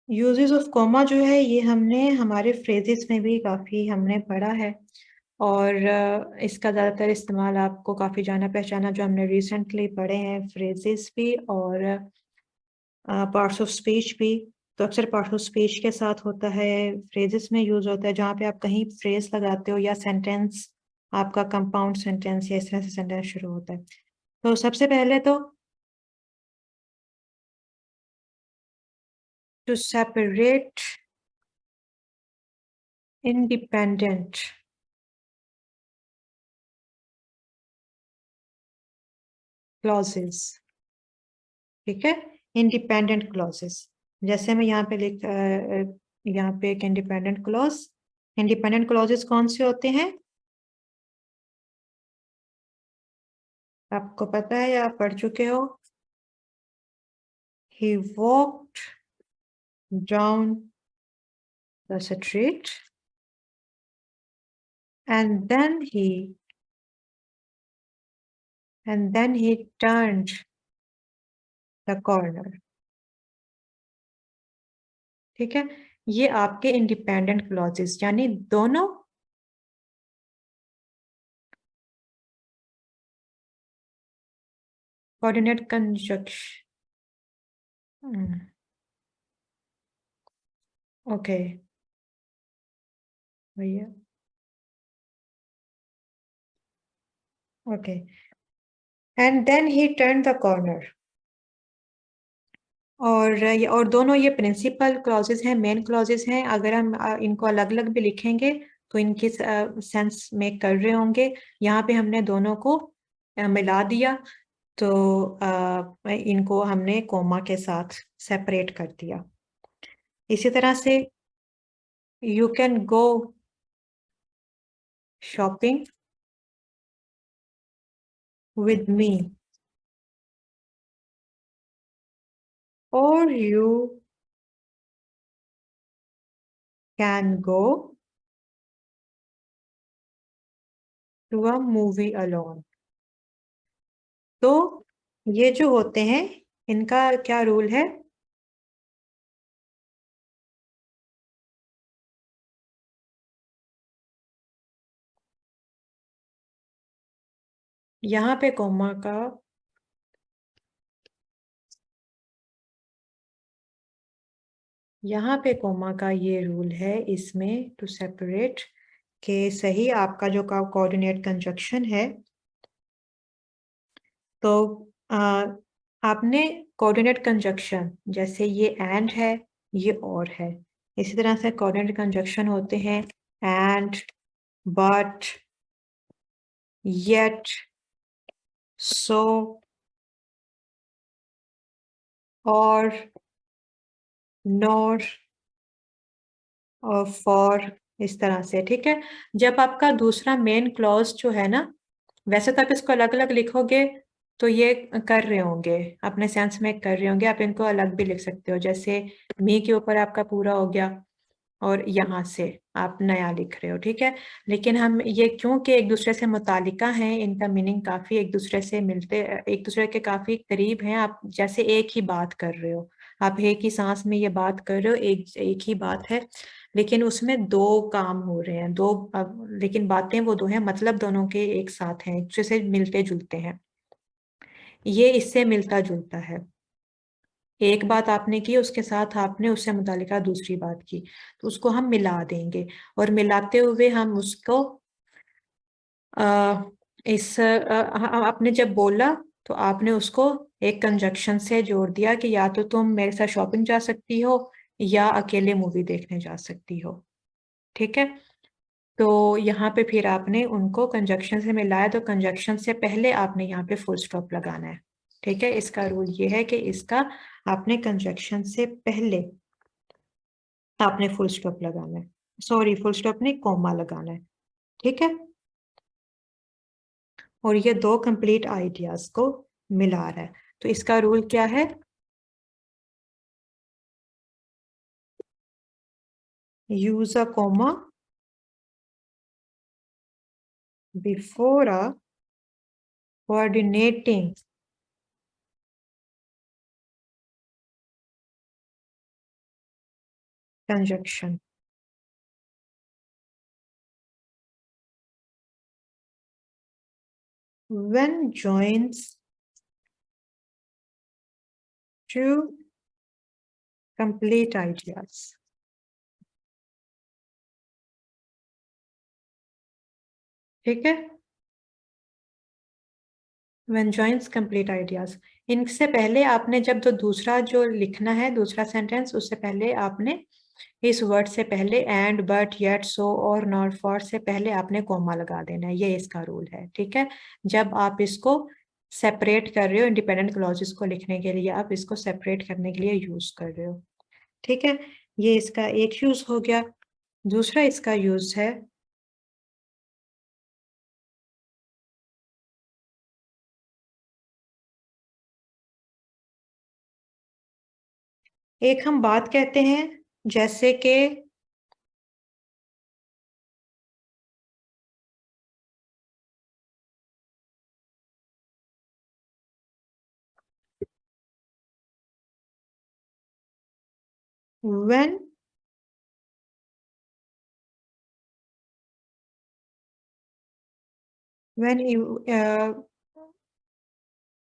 Uses of comma जो है ये हमने हमारे फ्रेजेस में भी काफ़ी हमने पढ़ा है, और इसका ज़्यादातर इस्तेमाल आपको काफ़ी जाना पहचाना जो हमने रिसेंटली पढ़े हैं, फ्रेजेस भी और पार्ट्स ऑफ स्पीच भी। तो अक्सर पार्ट्स ऑफ स्पीच के साथ होता है, फ्रेजेस में यूज होता है, जहाँ पे आप कहीं फ्रेज लगाते हो या सेंटेंस, आपका कंपाउंड सेंटेंस या इस तरह से सेंटेंस शुरू होता है। तो सबसे पहले तो टू सेपरेट independent क्लॉजेस, ठीक है, इंडिपेंडेंट क्लॉजेस। जैसे मैं यहाँ पे यहाँ पे एक इंडिपेंडेंट क्लॉजेस कौन से होते हैं आपको पता है या आप पढ़ चुके हो? He walked down the street and then he turned the corner, ठीक है। ये आपके इंडिपेंडेंट क्लॉजेस, यानी दोनों कोऑर्डिनेट कंजक्शन, ओके भैया, okay, and then he turn the corner. और दोनों ये प्रिंसिपल क्लॉजेस हैं, मेन क्लॉजेस हैं। अगर हम इनको अलग अलग भी लिखेंगे तो इनकी सेंस मेक कर रहे होंगे। यहाँ पे हमने दोनों को मिला दिया, तो इनको हमने कोमा के साथ सेपरेट कर दिया। इसी तरह से you can go shopping with me, or you can go to a movie alone। तो ये जो होते हैं, इनका क्या रूल है? यहाँ पे कोमा का ये रूल है इसमें टू सेपरेट के सही आपका जो कोऑर्डिनेट कंजक्शन है, तो आपने कोऑर्डिनेट कंजक्शन जैसे ये एंड है, ये और है, इसी तरह से कोऑर्डिनेट कंजक्शन होते हैं एंड, बट, येट, सो, और, नॉर और फॉर, इस तरह से, ठीक है। जब आपका दूसरा मेन क्लॉज जो है ना, वैसे तो आप इसको अलग अलग लिखोगे तो ये कर रहे होंगे, अपने सेंस में कर रहे होंगे, आप इनको अलग भी लिख सकते हो। जैसे मी के ऊपर आपका पूरा हो गया और यहाँ से आप नया लिख रहे हो, ठीक है। लेकिन हम ये क्योंकि एक दूसरे से मुतालिका हैं, इनका मीनिंग काफी एक दूसरे से मिलते, एक दूसरे के काफी करीब हैं। आप जैसे एक ही बात कर रहे हो, आप एक ही सांस में ये बात कर रहे हो, एक ही बात है, लेकिन उसमें दो काम हो रहे हैं, लेकिन बातें वो दो हैं, मतलब दोनों के एक साथ हैं, एक दूसरे से मिलते जुलते हैं। ये इससे मिलता जुलता है, एक बात आपने की, उसके साथ आपने उससे मुतालिका दूसरी बात की, तो उसको हम मिला देंगे। और मिलाते हुए हम उसको आपने जब बोला तो आपने उसको एक कंजक्शन से जोड़ दिया कि या तो तुम मेरे साथ शॉपिंग जा सकती हो या अकेले मूवी देखने जा सकती हो, ठीक है। तो यहाँ पे फिर आपने उनको कंजक्शन से मिलाया, तो कंजक्शन से पहले आपने यहाँ पे फुल स्टॉप लगाना है, ठीक है। इसका रूल ये है कि इसका आपने कंजक्शन से पहले आपने फुल स्टॉप लगाना है, सॉरी फुल स्टॉप नहीं, कोमा लगाना है, ठीक है। और ये दो कंप्लीट आइडियाज को मिला रहा है, तो इसका रूल क्या है? Use a comma before a coordinating conjunction. When joins two complete ideas, ठीक है। When joins complete ideas, इनसे पहले आपने जब तो दूसरा जो लिखना है, दूसरा सेंटेंस, उससे पहले आपने इस वर्ड से पहले एंड, बट, येट, सो और नॉट फॉर से पहले आपने कोमा लगा देना है, ये इसका रूल है, ठीक है। जब आप इसको सेपरेट कर रहे हो, इंडिपेंडेंट क्लॉजेस को लिखने के लिए आप इसको सेपरेट करने के लिए यूज कर रहे हो। ठीक है, ये इसका एक यूज हो गया। दूसरा इसका यूज है, एक हम बात कहते हैं जैसे कि when when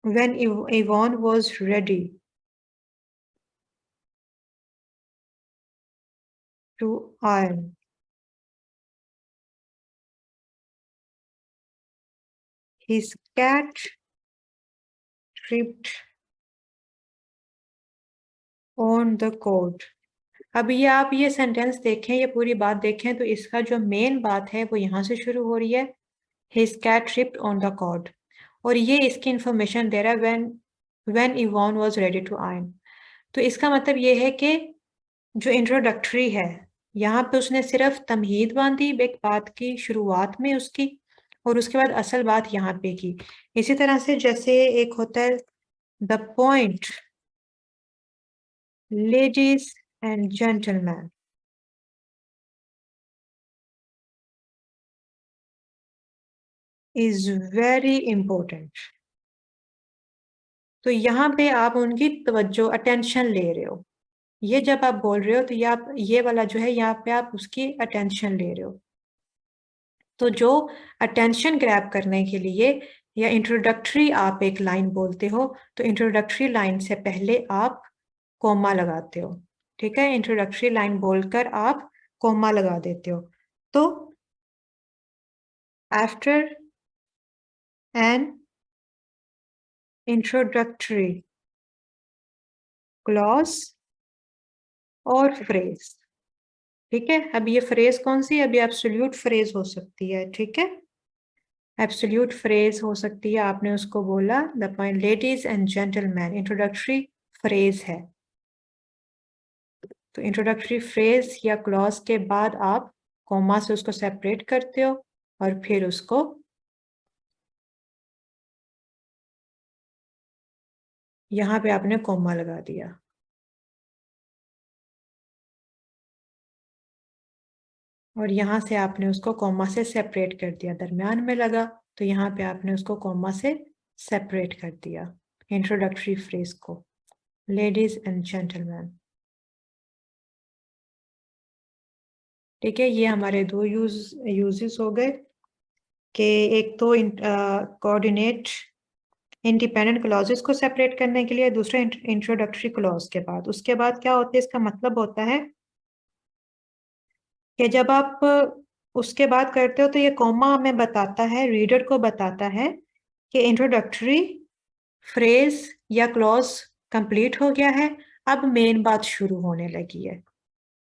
when Yvonne was ready to iron, his cat tripped on the cord। अब ये आप ये सेंटेंस देखें, ये पूरी बात देखें तो इसका जो मेन बात है वो यहाँ से शुरू हो रही है, his cat tripped on the cord, और ये इसकी इंफॉर्मेशन दे रहा है when Yvonne was ready to iron। तो इसका मतलब ये है कि जो इंट्रोडक्टरी है, यहाँ पे उसने सिर्फ तमहीद बांधी एक बात की शुरुआत में उसकी, और उसके बाद असल बात यहाँ पे की। इसी तरह से जैसे एक होता है the point ladies and gentleman is very important. तो यहाँ पे आप उनकी तवज्जो अटेंशन ले रहे हो, ये जब आप बोल रहे हो तो ये आप ये वाला जो है यहाँ पे आप उसकी अटेंशन ले रहे हो। तो जो अटेंशन ग्रैब करने के लिए या इंट्रोडक्टरी आप एक लाइन बोलते हो, तो इंट्रोडक्टरी लाइन से पहले आप कोमा लगाते हो। ठीक है, इंट्रोडक्टरी लाइन बोलकर आप कोमा लगा देते हो। तो आफ्टर एन इंट्रोडक्टरी क्लॉज और फ्रेज। ठीक है, अब ये फ्रेज कौन सी, अभी एब्सोल्यूट फ्रेज हो सकती है। ठीक है, एब्सोल्यूट फ्रेज हो सकती है, आपने उसको बोला the point ladies and gentleman, introductory phrase है। तो इंट्रोडक्टरी फ्रेज या क्लॉज के बाद आप कॉमा से उसको सेपरेट करते हो और फिर उसको यहाँ पे आपने कॉमा लगा दिया, और यहाँ से आपने उसको कॉमा से सेपरेट कर दिया, दरमियान में लगा तो यहाँ पे आपने उसको कॉमा से सेपरेट कर दिया इंट्रोडक्टरी फ्रेज को, लेडीज एंड जेंटलमैन। ठीक है, ये हमारे दो यूजेस हो गए कि एक तो कोऑर्डिनेट इंडिपेंडेंट क्लॉजेस को सेपरेट करने के लिए, दूसरा इंट्रोडक्टरी क्लॉज के बाद। उसके बाद क्या होता है, इसका मतलब होता है कि जब आप उसके बाद करते हो तो ये कॉमा हमें बताता है, रीडर को बताता है कि इंट्रोडक्टरी फ्रेज या क्लॉज कंप्लीट हो गया है, अब मेन बात शुरू होने लगी है।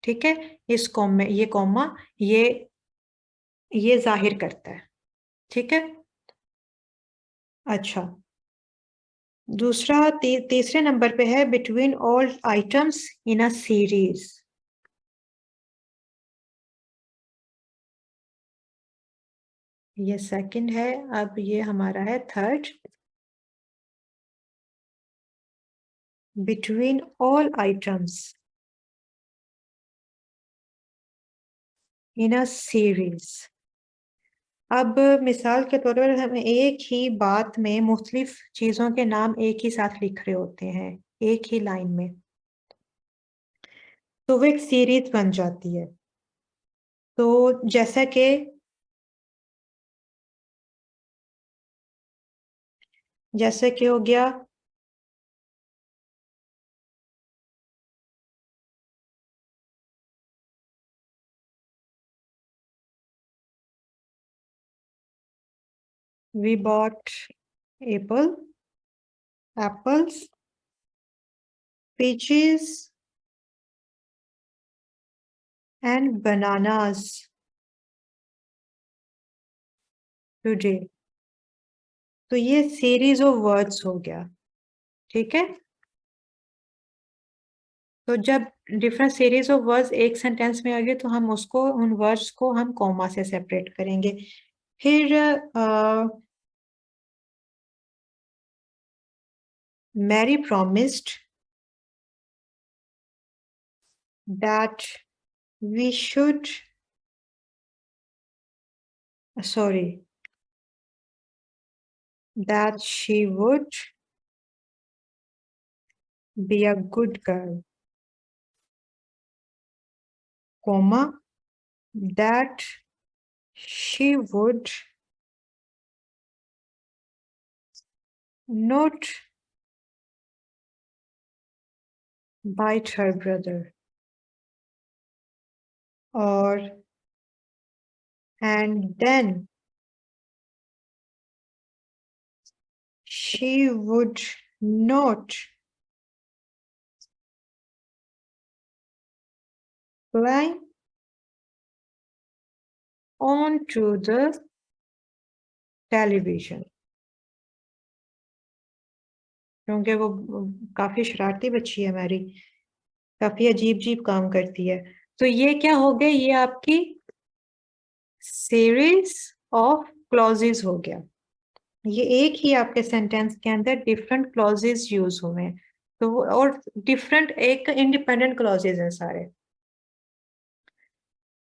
ठीक है, इस कॉमा ये कॉमा ये जाहिर करता है। ठीक है, अच्छा, दूसरा तीसरे नंबर पे है between all items in a series. ये सेकंड है, अब ये हमारा है third, between all items in a series. अब मिसाल के तौर पर हम एक ही बात में मुख्तलिफ चीजों के नाम एक ही साथ लिख रहे होते हैं एक ही लाइन में, तो वो एक सीरीज बन जाती है। तो जैसे कि हो गया we bought apple apples peaches and bananas today। तो ये सीरीज ऑफ वर्ड्स हो गया, ठीक है। तो जब डिफरेंट सीरीज ऑफ वर्ड्स एक सेंटेंस में आ गए तो हम उसको, उन वर्ड्स को हम कॉमा से सेपरेट करेंगे। फिर Mary promised that we should, sorry, that she would be a good girl, comma, that she would not bite her brother, or and then she would not climb onto the television, क्योंकि वो काफी शरारती बच्ची है Mary, काफी अजीब अजीब काम करती है। तो ये क्या हो गया, ये आपकी सीरीज ऑफ क्लॉजेस हो गया। ये एक ही आपके सेंटेंस के अंदर डिफरेंट क्लॉजेस यूज हुए हैं, तो और डिफरेंट एक इंडिपेंडेंट क्लॉजेस हैं सारे।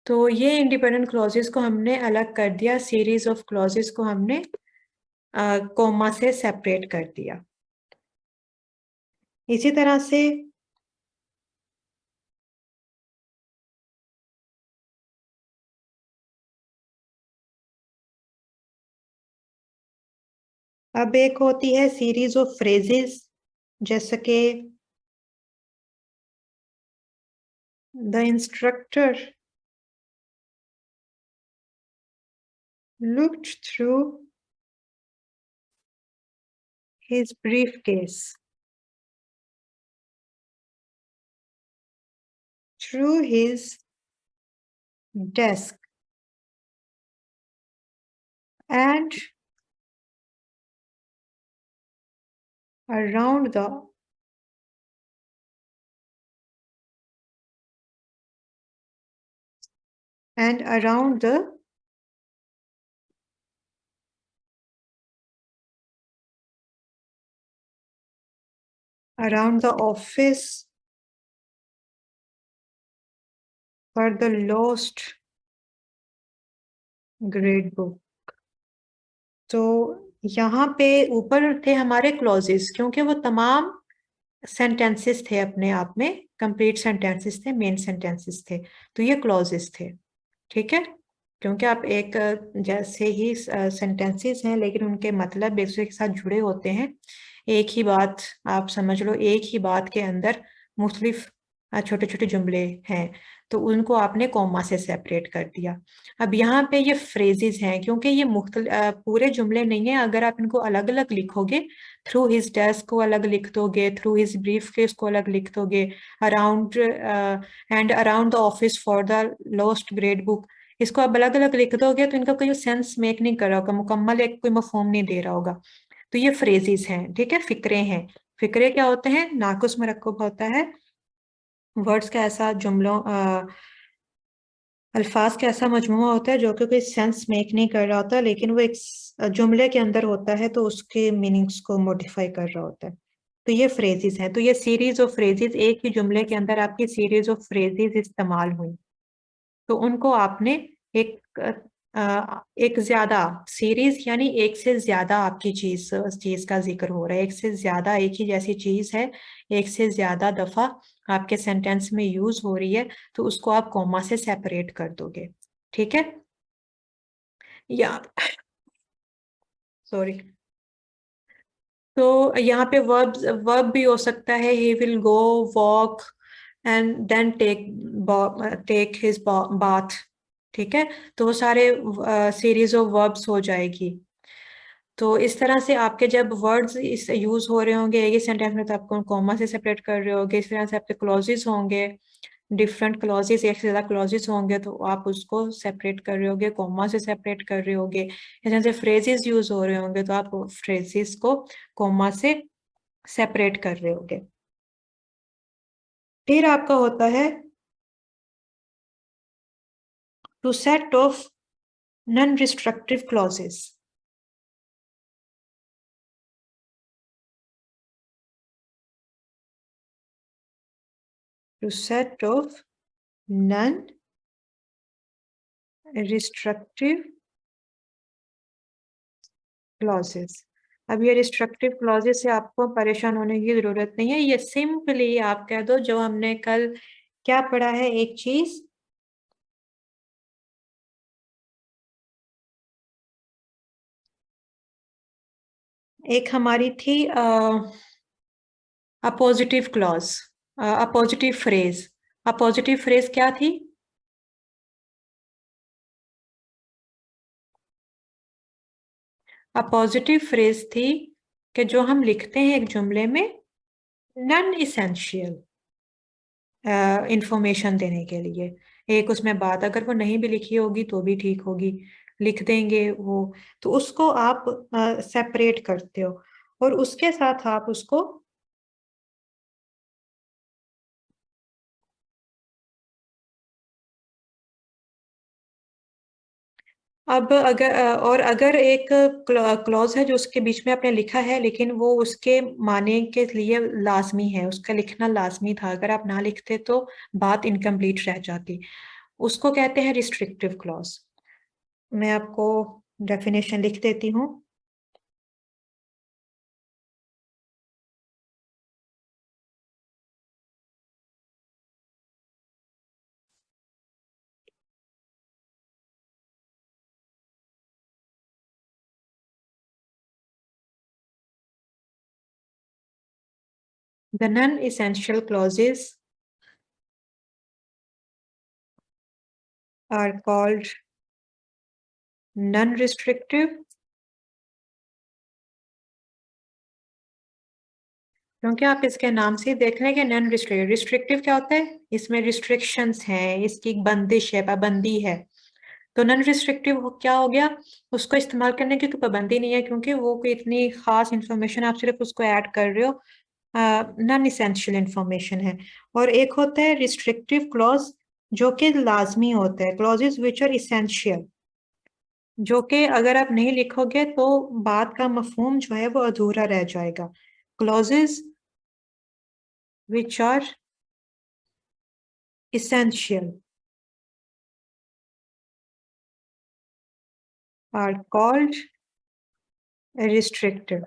तो ये इंडिपेंडेंट क्लॉजेस को हमने अलग कर दिया, सीरीज ऑफ क्लॉजेस को हमने कोमा से सेपरेट कर दिया। इसी तरह से अब एक होती है सीरीज ऑफ फ्रेजेस, जैसे कि the instructor looked through his briefcase, through his desk, and around the and around the office for the lost grade book. तो यहाँ पे ऊपर थे हमारे क्लॉजेस, क्योंकि वो तमाम सेंटेंसेस थे अपने आप में, कंप्लीट सेंटेंसेस थे, मेन सेंटेंसेस थे, तो ये क्लॉजेस थे, ठीक है। क्योंकि आप एक जैसे ही सेंटेंसेस हैं लेकिन उनके मतलब एक दूसरे के साथ जुड़े होते हैं, एक ही बात आप समझ लो, एक ही बात के अंदर मुख्तलिफ छोटे छोटे जुमले हैं, तो उनको आपने कॉमा से सेपरेट कर दिया। अब यहाँ पे ये फ्रेजेस हैं, क्योंकि ये पूरे जुमले नहीं है, अगर आप इनको अलग अलग लिखोगे, थ्रू हिज डेस्क को अलग लिख दोगे, थ्रू हिज ब्रीफ केस को अलग लिख दोगे, around and around the office for the lost grade book, इसको आप अलग अलग लिख दोगे तो इनका कोई सेंस मेक नहीं कर रहा होगा, मुकम्मल एक कोई मफहूम नहीं दे रहा होगा। तो ये फ्रेजेस हैं, ठीक है, फिक्रे हैं। फिक्रे क्या होते हैं, नाकुस मरक्कुब होता है, वर्ड्स का ऐसा जुमलों अल्फाज का ऐसा मजमूआ होता है जो कि कोई सेंस मेक नहीं कर रहा होता, लेकिन वो एक जुमले के अंदर होता है, तो उसके मीनिंग्स को मॉडिफाई कर रहा होता है। तो ये फ्रेजेस हैं, तो ये सीरीज ऑफ फ्रेजेस, एक ही जुमले के अंदर आपकी सीरीज ऑफ फ्रेजेस इस्तेमाल हुई, तो उनको आपने एक एक ज्यादा सीरीज, यानी एक से ज्यादा आपकी चीज का जिक्र हो रहा है, एक से ज्यादा एक ही जैसी चीज है, एक से ज्यादा दफा आपके सेंटेंस में यूज हो रही है, तो उसको आप कॉमा से सेपरेट कर दोगे, ठीक है। या सॉरी, तो यहाँ पे वर्ब भी हो सकता है, he will go walk and then take his bath, ठीक है, तो वो सारे सीरीज ऑफ वर्ब्स हो जाएगी। तो इस तरह से आपके जब वर्ड्स इस यूज हो रहे होंगे एक ही सेंटेंस में, तो आपको कॉमा से सेपरेट कर रहे होगे, इस तरह से आपके क्लॉजेस होंगे, डिफरेंट क्लॉजेस, एक से ज्यादा क्लॉजेस होंगे तो आप उसको सेपरेट कर रहे होगे, कॉमा से सेपरेट कर रहे होगे। जैसे फ्रेजेस यूज हो रहे होंगे तो आप फ्रेजेस को कॉमा से सेपरेट कर रहे होगे। फिर आपका होता है to set of non restrictive clauses. To set of non restrictive clauses. अब ये रिस्ट्रिक्टिव क्लॉजेस से आपको परेशान होने की जरूरत नहीं है, ये सिंपली आप कह दो जो हमने कल क्या पढ़ा है, एक चीज एक हमारी थी appositive clause, appositive phrase. Appositive phrase क्या थी? अपोजिटिव फ्रेज थी कि जो हम लिखते हैं एक जुमले में नॉन इसेंशियल इंफॉर्मेशन देने के लिए। एक उसमें बात अगर वो नहीं भी लिखी होगी तो भी ठीक होगी, लिख देंगे वो, तो उसको आप सेपरेट करते हो और उसके साथ आप उसको अब अगर और अगर एक क्लॉज है जो उसके बीच में आपने लिखा है लेकिन वो उसके माने के लिए लाजमी है, उसका लिखना लाजमी था, अगर आप ना लिखते तो बात इनकम्प्लीट रह जाती, उसको कहते हैं रिस्ट्रिक्टिव क्लॉज। मैं आपको डेफिनेशन लिख देती हूँ। The non-essential clauses are called non-restrictive, क्योंकि आप इसके नाम से ही देख रहे हैं कि नॉन रिस्ट्रिक्टिव। रिस्ट्रिक्टिव क्या होता है? इसमें रिस्ट्रिक्शंस हैं, इसकी एक बंदिश है, पाबंदी है। तो नॉन रिस्ट्रिक्टिव क्या हो गया? उसको इस्तेमाल करने की कोई पाबंदी नहीं है, क्योंकि वो कोई इतनी खास इंफॉर्मेशन आप सिर्फ उसको ऐड कर रहे हो, नॉन इसेंशियल इंफॉर्मेशन है। और एक होता है रिस्ट्रिक्टिव क्लॉज जो कि लाजमी होता है, क्लॉजेज विच आर इसेंशियल, जो कि अगर आप नहीं लिखोगे तो बात का मफहूम जो है वो अधूरा रह जाएगा। Clauses which are essential are called restrictive.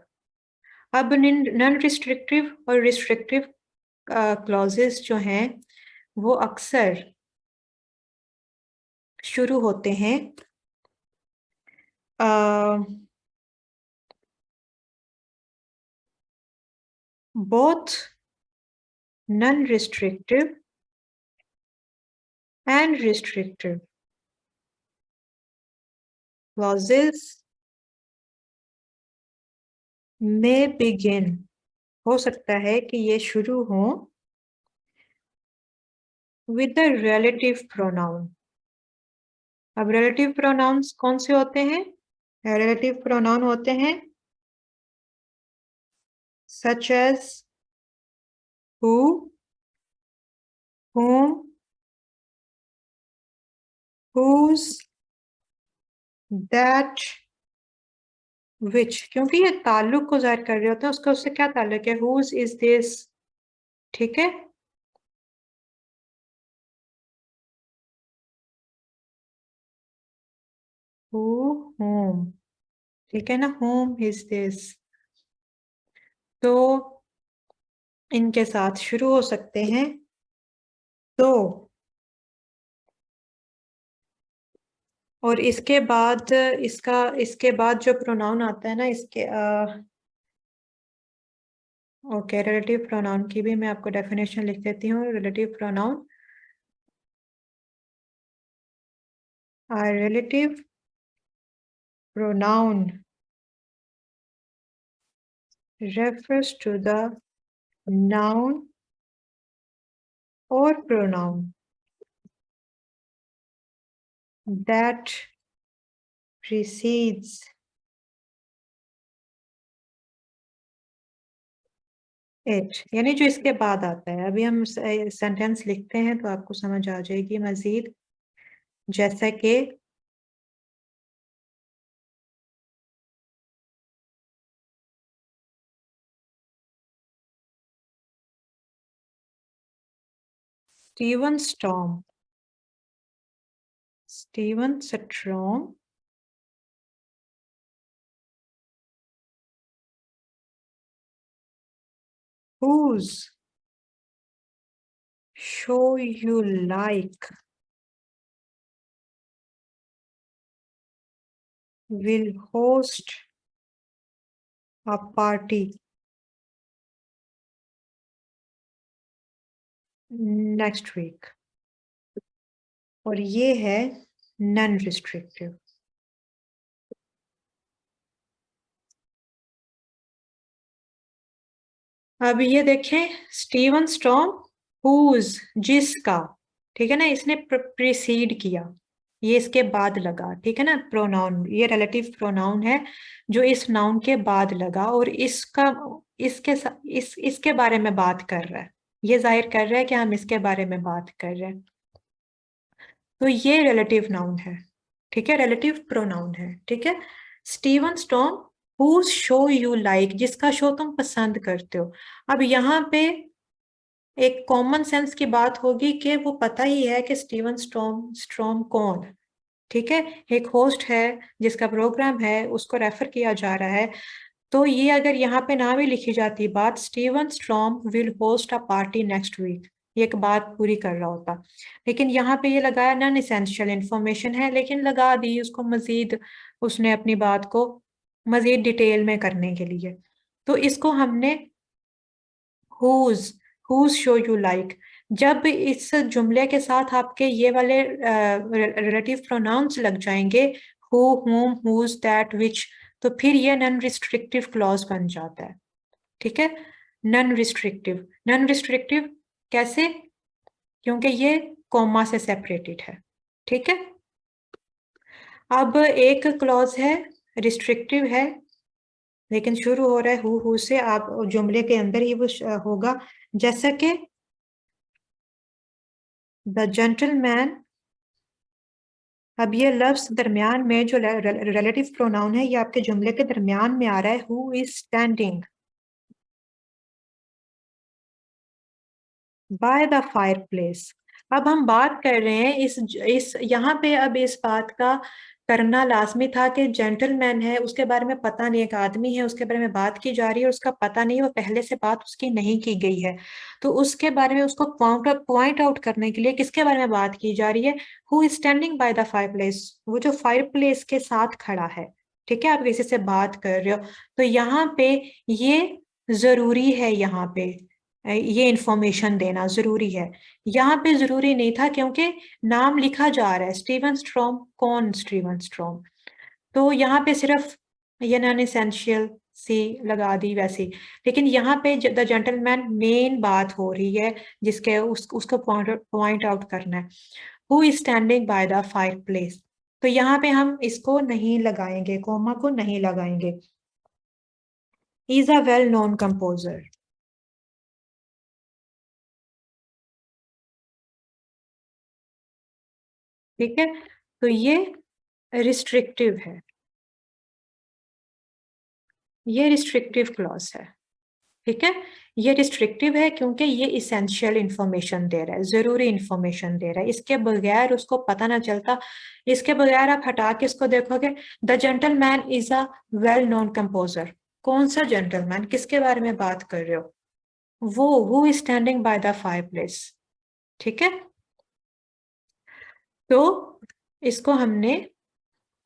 अब नॉन रिस्ट्रिक्टिव और रिस्ट्रिक्टिव क्लॉजेस जो हैं वो अक्सर शुरू होते हैं both non restrictive and restrictive clauses में बिगिन, हो सकता है कि ये शुरू हो विद द रिलेटिव प्रोनाउन। अब रिलेटिव प्रोनाउंस कौन से होते हैं? रिलेटिव प्रोनाउन होते हैं such as who, whom, whose, that, which। क्योंकि ये ताल्लुक को जाहिर कर रहे होते हैं, उसका उससे क्या ताल्लुक है? whose is this, ठीक है। who, whom, ठीक है ना, whom is this, तो इनके साथ शुरू हो सकते हैं। तो और इसके बाद इसके बाद जो प्रोनाउन आता है ना, इसके ओके, रिलेटिव प्रोनाउन की भी मैं आपको डेफिनेशन लिख देती हूँ। Relative pronoun are relative pronoun refers to the noun और प्रोनाउन that precedes it, यानी जो इसके बाद आता है। अभी हम सेंटेंस लिखते हैं तो आपको समझ आ जाएगी मजीद। जैसा कि Steven storm, Steven storm whose show you like will host a party next week। और ये है नॉन रिस्ट्रिक्टिव। अब ये देखें, स्टीवन स्टॉर्म हुज, जिसका, ठीक है ना, इसने प्रीसीड किया, ये इसके बाद लगा, ठीक है ना। प्रोनाउन, ये रिलेटिव प्रोनाउन है जो इस नाउन के बाद लगा और इसका इसके बारे में बात कर रहा है। ये जाहिर कर रहा है कि हम इसके बारे में बात कर रहे हैं। तो ये रिलेटिव नाउन है, ठीक है, रिलेटिव प्रोनाउन है, ठीक है। Steven Storm whose show you like, जिसका शो तुम पसंद करते हो। अब यहाँ पे एक कॉमन सेंस की बात होगी कि वो पता ही है कि स्टीवन स्टॉर्म स्ट्रॉम कौन, ठीक है, एक होस्ट है जिसका प्रोग्राम है, उसको रेफर किया जा रहा है। तो ये अगर यहाँ पे ना भी लिखी जाती बात, Steven Strom will host a party next week, ये एक बात पूरी कर रहा होता। लेकिन यहाँ पे ये लगाया नॉन इसेंशियल इंफॉर्मेशन है, लेकिन लगा दी उसको मजीद, उसने अपनी बात को मजीद डिटेल में करने के लिए। तो इसको हमने whose, whose show you like, जब इस जुमले के साथ आपके ये वाले रिलेटिव प्रोनाउंस लग जाएंगे, हु, हुम, हुज, दैट, विच, तो फिर ये नॉन रिस्ट्रिक्टिव क्लॉज बन जाता है, ठीक है। नॉन रिस्ट्रिक्टिव, नॉन रिस्ट्रिक्टिव कैसे? क्योंकि ये कॉमा से सेपरेटेड है, ठीक है। अब एक क्लॉज है रिस्ट्रिक्टिव है, लेकिन शुरू हो रहा है हु से, आप जुमले के अंदर ही वो होगा। जैसा कि द जेंटलमैन, अब ये लफ्ज दरमियान में जो रिलेटिव प्रोनाउन है, ये आपके जुमले के दरमियान में आ रहा है, who is standing by the fire place. अब हम बात कर रहे हैं इस यहाँ पे, अब इस बात का करना लाजमी था कि जेंटलमैन है, उसके बारे में पता नहीं, एक आदमी है उसके बारे में बात की जा रही है, उसका पता नहीं, वो पहले से बात उसकी नहीं की गई है, तो उसके बारे में उसको पॉइंट आउट करने के लिए किसके बारे में बात की जा रही है? Who is standing by the fire place, वो जो फायर प्लेस के साथ खड़ा है, ठीक है। आप किसी से बात कर रहे हो, तो यहाँ पे ये जरूरी है, यहाँ पे ये इंफॉर्मेशन देना जरूरी है। यहाँ पे जरूरी नहीं था क्योंकि नाम लिखा जा रहा है स्टीवन स्ट्रॉम, कौन स्टीवन स्ट्रॉम, तो यहाँ पे सिर्फ ये नॉन एसेंशियल सी लगा दी वैसी। लेकिन यहाँ पे द जेंटलमैन मेन बात हो रही है, जिसके उसको पॉइंट आउट करना है, who is standing by the fire place. तो यहाँ पे हम इसको नहीं लगाएंगे, कोमा को नहीं लगाएंगे। Is a well known composer, ठीक है। तो ये रिस्ट्रिक्टिव है, ये रिस्ट्रिक्टिव क्लॉज है, ठीक है। ये रिस्ट्रिक्टिव है क्योंकि ये इसेंशियल इंफॉर्मेशन दे रहा है, जरूरी इंफॉर्मेशन दे रहा है, इसके बगैर उसको पता ना चलता। इसके बगैर आप हटा के इसको देखोगे, the gentleman is a well known composer, कौन सा जेंटलमैन, किसके बारे में बात कर रहे हो? वो who is standing by the fire place, ठीक है। तो इसको हमने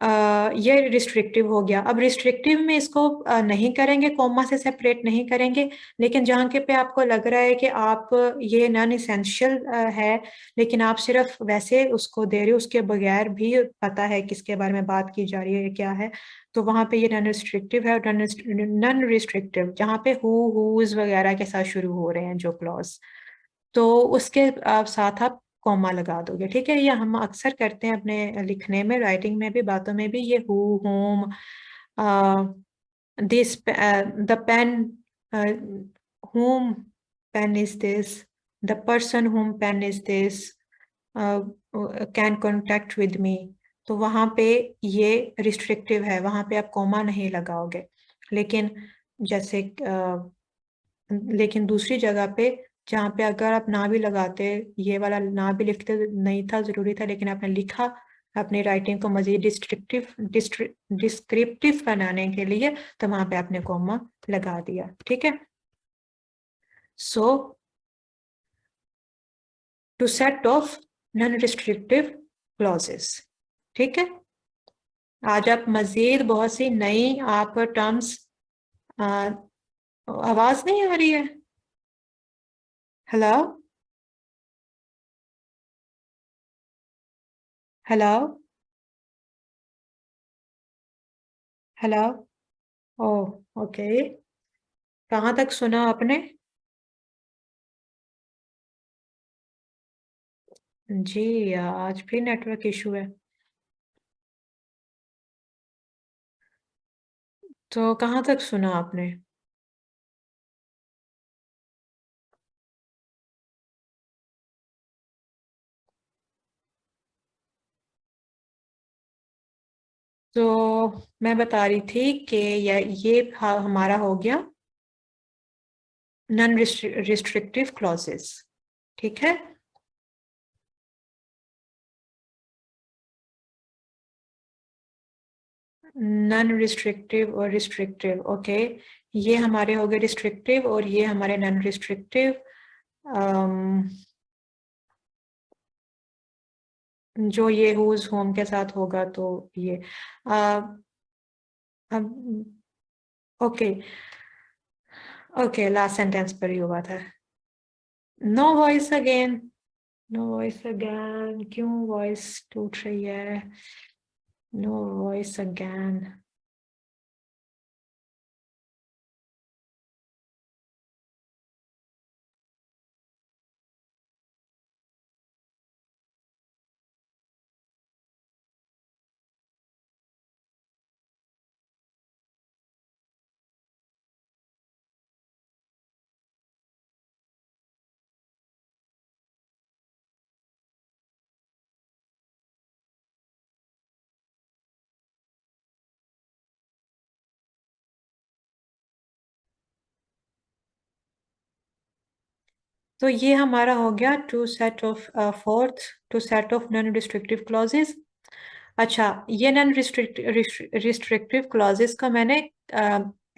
ये रिस्ट्रिक्टिव हो गया। अब रिस्ट्रिक्टिव में इसको नहीं करेंगे, कॉमा से सेपरेट नहीं करेंगे, लेकिन जहाँ के पे आपको लग रहा है कि आप ये नॉन इसेंशियल है, लेकिन आप सिर्फ वैसे उसको दे रहे हो, उसके बगैर भी पता है किसके बारे में बात की जा रही है, क्या है, तो वहां पे ये नॉन रिस्ट्रिक्टिव है। और नॉन रिस्ट्रिक्टिव जहाँ पे हुज वगैरह के साथ शुरू हो रहे हैं जो क्लॉज, तो उसके साथ आप कॉमा लगा दोगे, ठीक है। ये हम अक्सर करते हैं अपने लिखने में, राइटिंग में भी, बातों में भी। ये who, whom, this, the pen, whom pen is this, the person whom pen is this, can contact with me। तो वहां पे ये रिस्ट्रिक्टिव है, वहां पे आप कॉमा नहीं लगाओगे। लेकिन जैसे लेकिन दूसरी जगह पे, जहाँ पे अगर आप ना भी लगाते, ये वाला ना भी लिखते नहीं था, जरूरी था, लेकिन आपने लिखा अपनी राइटिंग को मजीद डिस्क्रिप्टिव बनाने के लिए, तो वहां पे आपने कॉमा लगा दिया, ठीक है। So two set of non restrictive clauses, ठीक है। आज आप मजीद बहुत सी नई आप टर्म्स, आवाज नहीं आ रही है? हेलो? हेलो? हेलो? ओह, ओके। कहाँ तक सुना आपने? जी, आज भी नेटवर्क इशू है। तो कहाँ तक सुना आपने? तो मैं बता रही थी कि ये हमारा हो गया नॉन रिस्ट्रिक्टिव क्लॉजेस, ठीक है। नॉन रिस्ट्रिक्टिव और रिस्ट्रिक्टिव, ओके। ये हमारे हो गए रिस्ट्रिक्टिव और ये हमारे नॉन रिस्ट्रिक्टिव। जो ये हुज होम के साथ होगा तो ये ओके। ओके, लास्ट सेंटेंस पर ही हुआ था। No voice again. No voice again, क्यों वॉइस टूट रही है? No voice again. तो ये हमारा हो गया to set off forth, to set of non restrictive clauses. अच्छा, ये नॉन रिस्ट्रिक्टिव क्लॉजेस का मैंने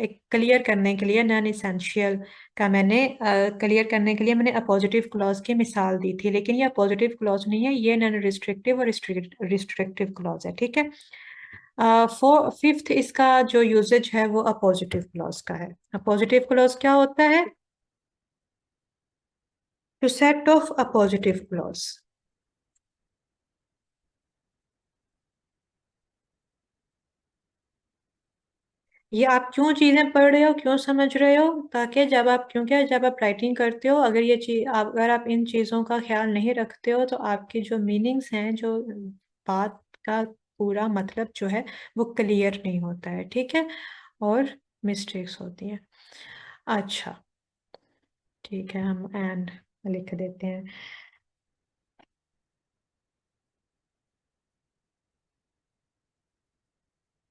एक क्लियर करने के लिए, नॉन इसेंशियल का मैंने क्लियर करने के लिए मैंने अपोजिटिव क्लॉज की मिसाल दी थी, लेकिन ये अपोजिटिव क्लॉज नहीं है, ये नॉन रिस्ट्रिक्टिव और रिस्ट्रिक्टिव क्लॉज है, ठीक है। फिफ्थ इसका जो यूजेज है वो अपोजिटिव क्लॉज का है। अपोजिटिव क्लॉज क्या होता है? To set off appositive clause. ये आप क्यों चीजें पढ़ रहे हो, क्यों समझ रहे हो? ताकि जब आप, क्योंकि जब आप राइटिंग करते हो, अगर ये चीज, अगर आप इन चीजों का ख्याल नहीं रखते हो, तो आपकी जो मीनिंग्स हैं, जो बात का पूरा मतलब जो है, वो क्लियर नहीं होता है, ठीक है। और मिस्टेक्स होती हैं। अच्छा, ठीक है, हम एंड लिख देते हैं।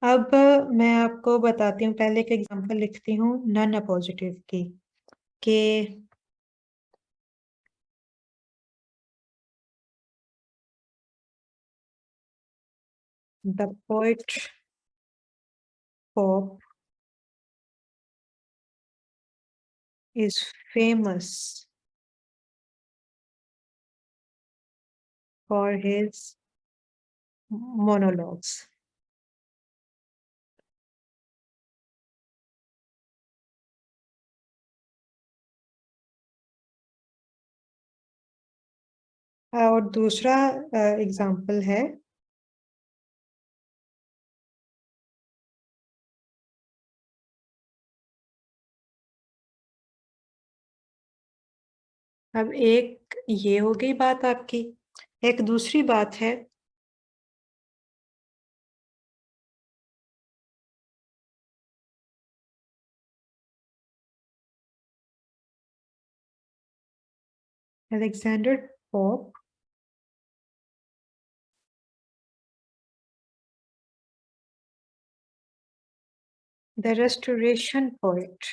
अब मैं आपको बताती हूँ, पहले एक एग्जांपल लिखती हूँ नॉन अपोजिटिव की, कि the poet pope is famous for his monologues। और दूसरा एग्जाम्पल है, अब एक ये हो गई बात आपकी, एक दूसरी बात है, Alexander pope the restoration poet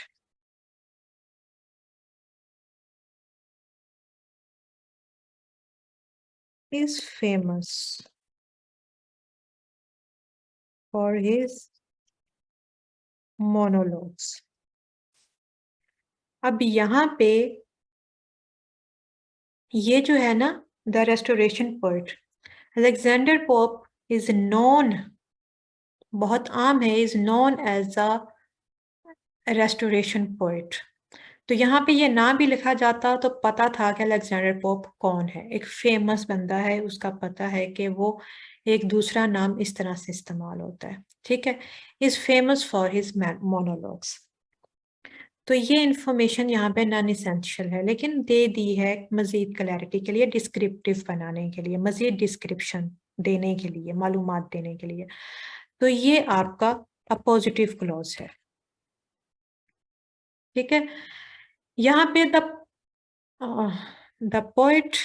is famous for his monologues। अब यहाँ पे ये जो है ना, the restoration poet, Alexander Pope is known, बहुत आम है, is known as a restoration poet. तो यहाँ पे ये नाम भी लिखा जाता तो पता था कि अलेक्जेंडर पोप कौन है, एक फेमस बंदा है, उसका पता है कि वो एक दूसरा नाम इस तरह से इस्तेमाल होता है, ठीक है। Is famous for his monologues. तो ये इंफॉर्मेशन यहाँ पे नॉन इसेंशियल है, लेकिन दे दी है मजीद क्लैरिटी के लिए, डिस्क्रिप्टिव बनाने के लिए, मजीद डिस्क्रिप्शन देने के लिए, मालूमात देने के लिए। तो ये आपका अपोजिटिव क्लॉज है, ठीक है। यहाँ पे the poet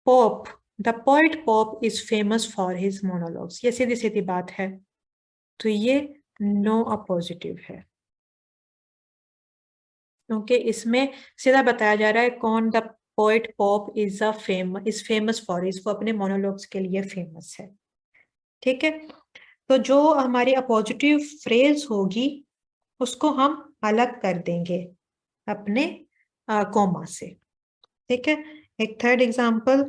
pope, the poet pope is famous for his monologues, ये सीधी सीधी बात है। तो ये नो अपोजिटिव है, क्योंकि इसमें सीधा बताया जा रहा है कौन the poet pop is famous for is, वो अपने मोनोलॉग्स के लिए फेमस है, ठीक है। तो जो हमारी अपोजिटिव फ्रेज होगी उसको हम अलग कर देंगे अपने कोमा से, ठीक है। एक third example,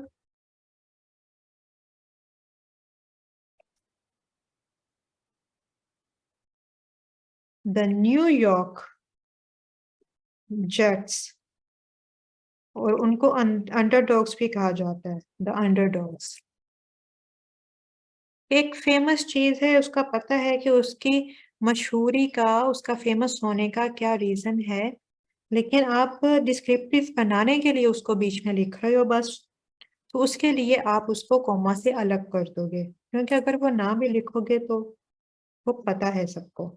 the New York jets, और उनको अंडरडॉग्स भी कहा जाता है, द अंडरडॉग्स। एक फेमस चीज है, उसका पता है कि उसकी मशहूरी का, उसका फेमस होने का क्या रीजन है, लेकिन आप डिस्क्रिप्टिव बनाने के लिए उसको बीच में लिख रहे हो बस। तो उसके लिए आप उसको कॉमा से अलग कर दोगे, क्योंकि अगर वो ना भी लिखोगे तो वो पता है सबको।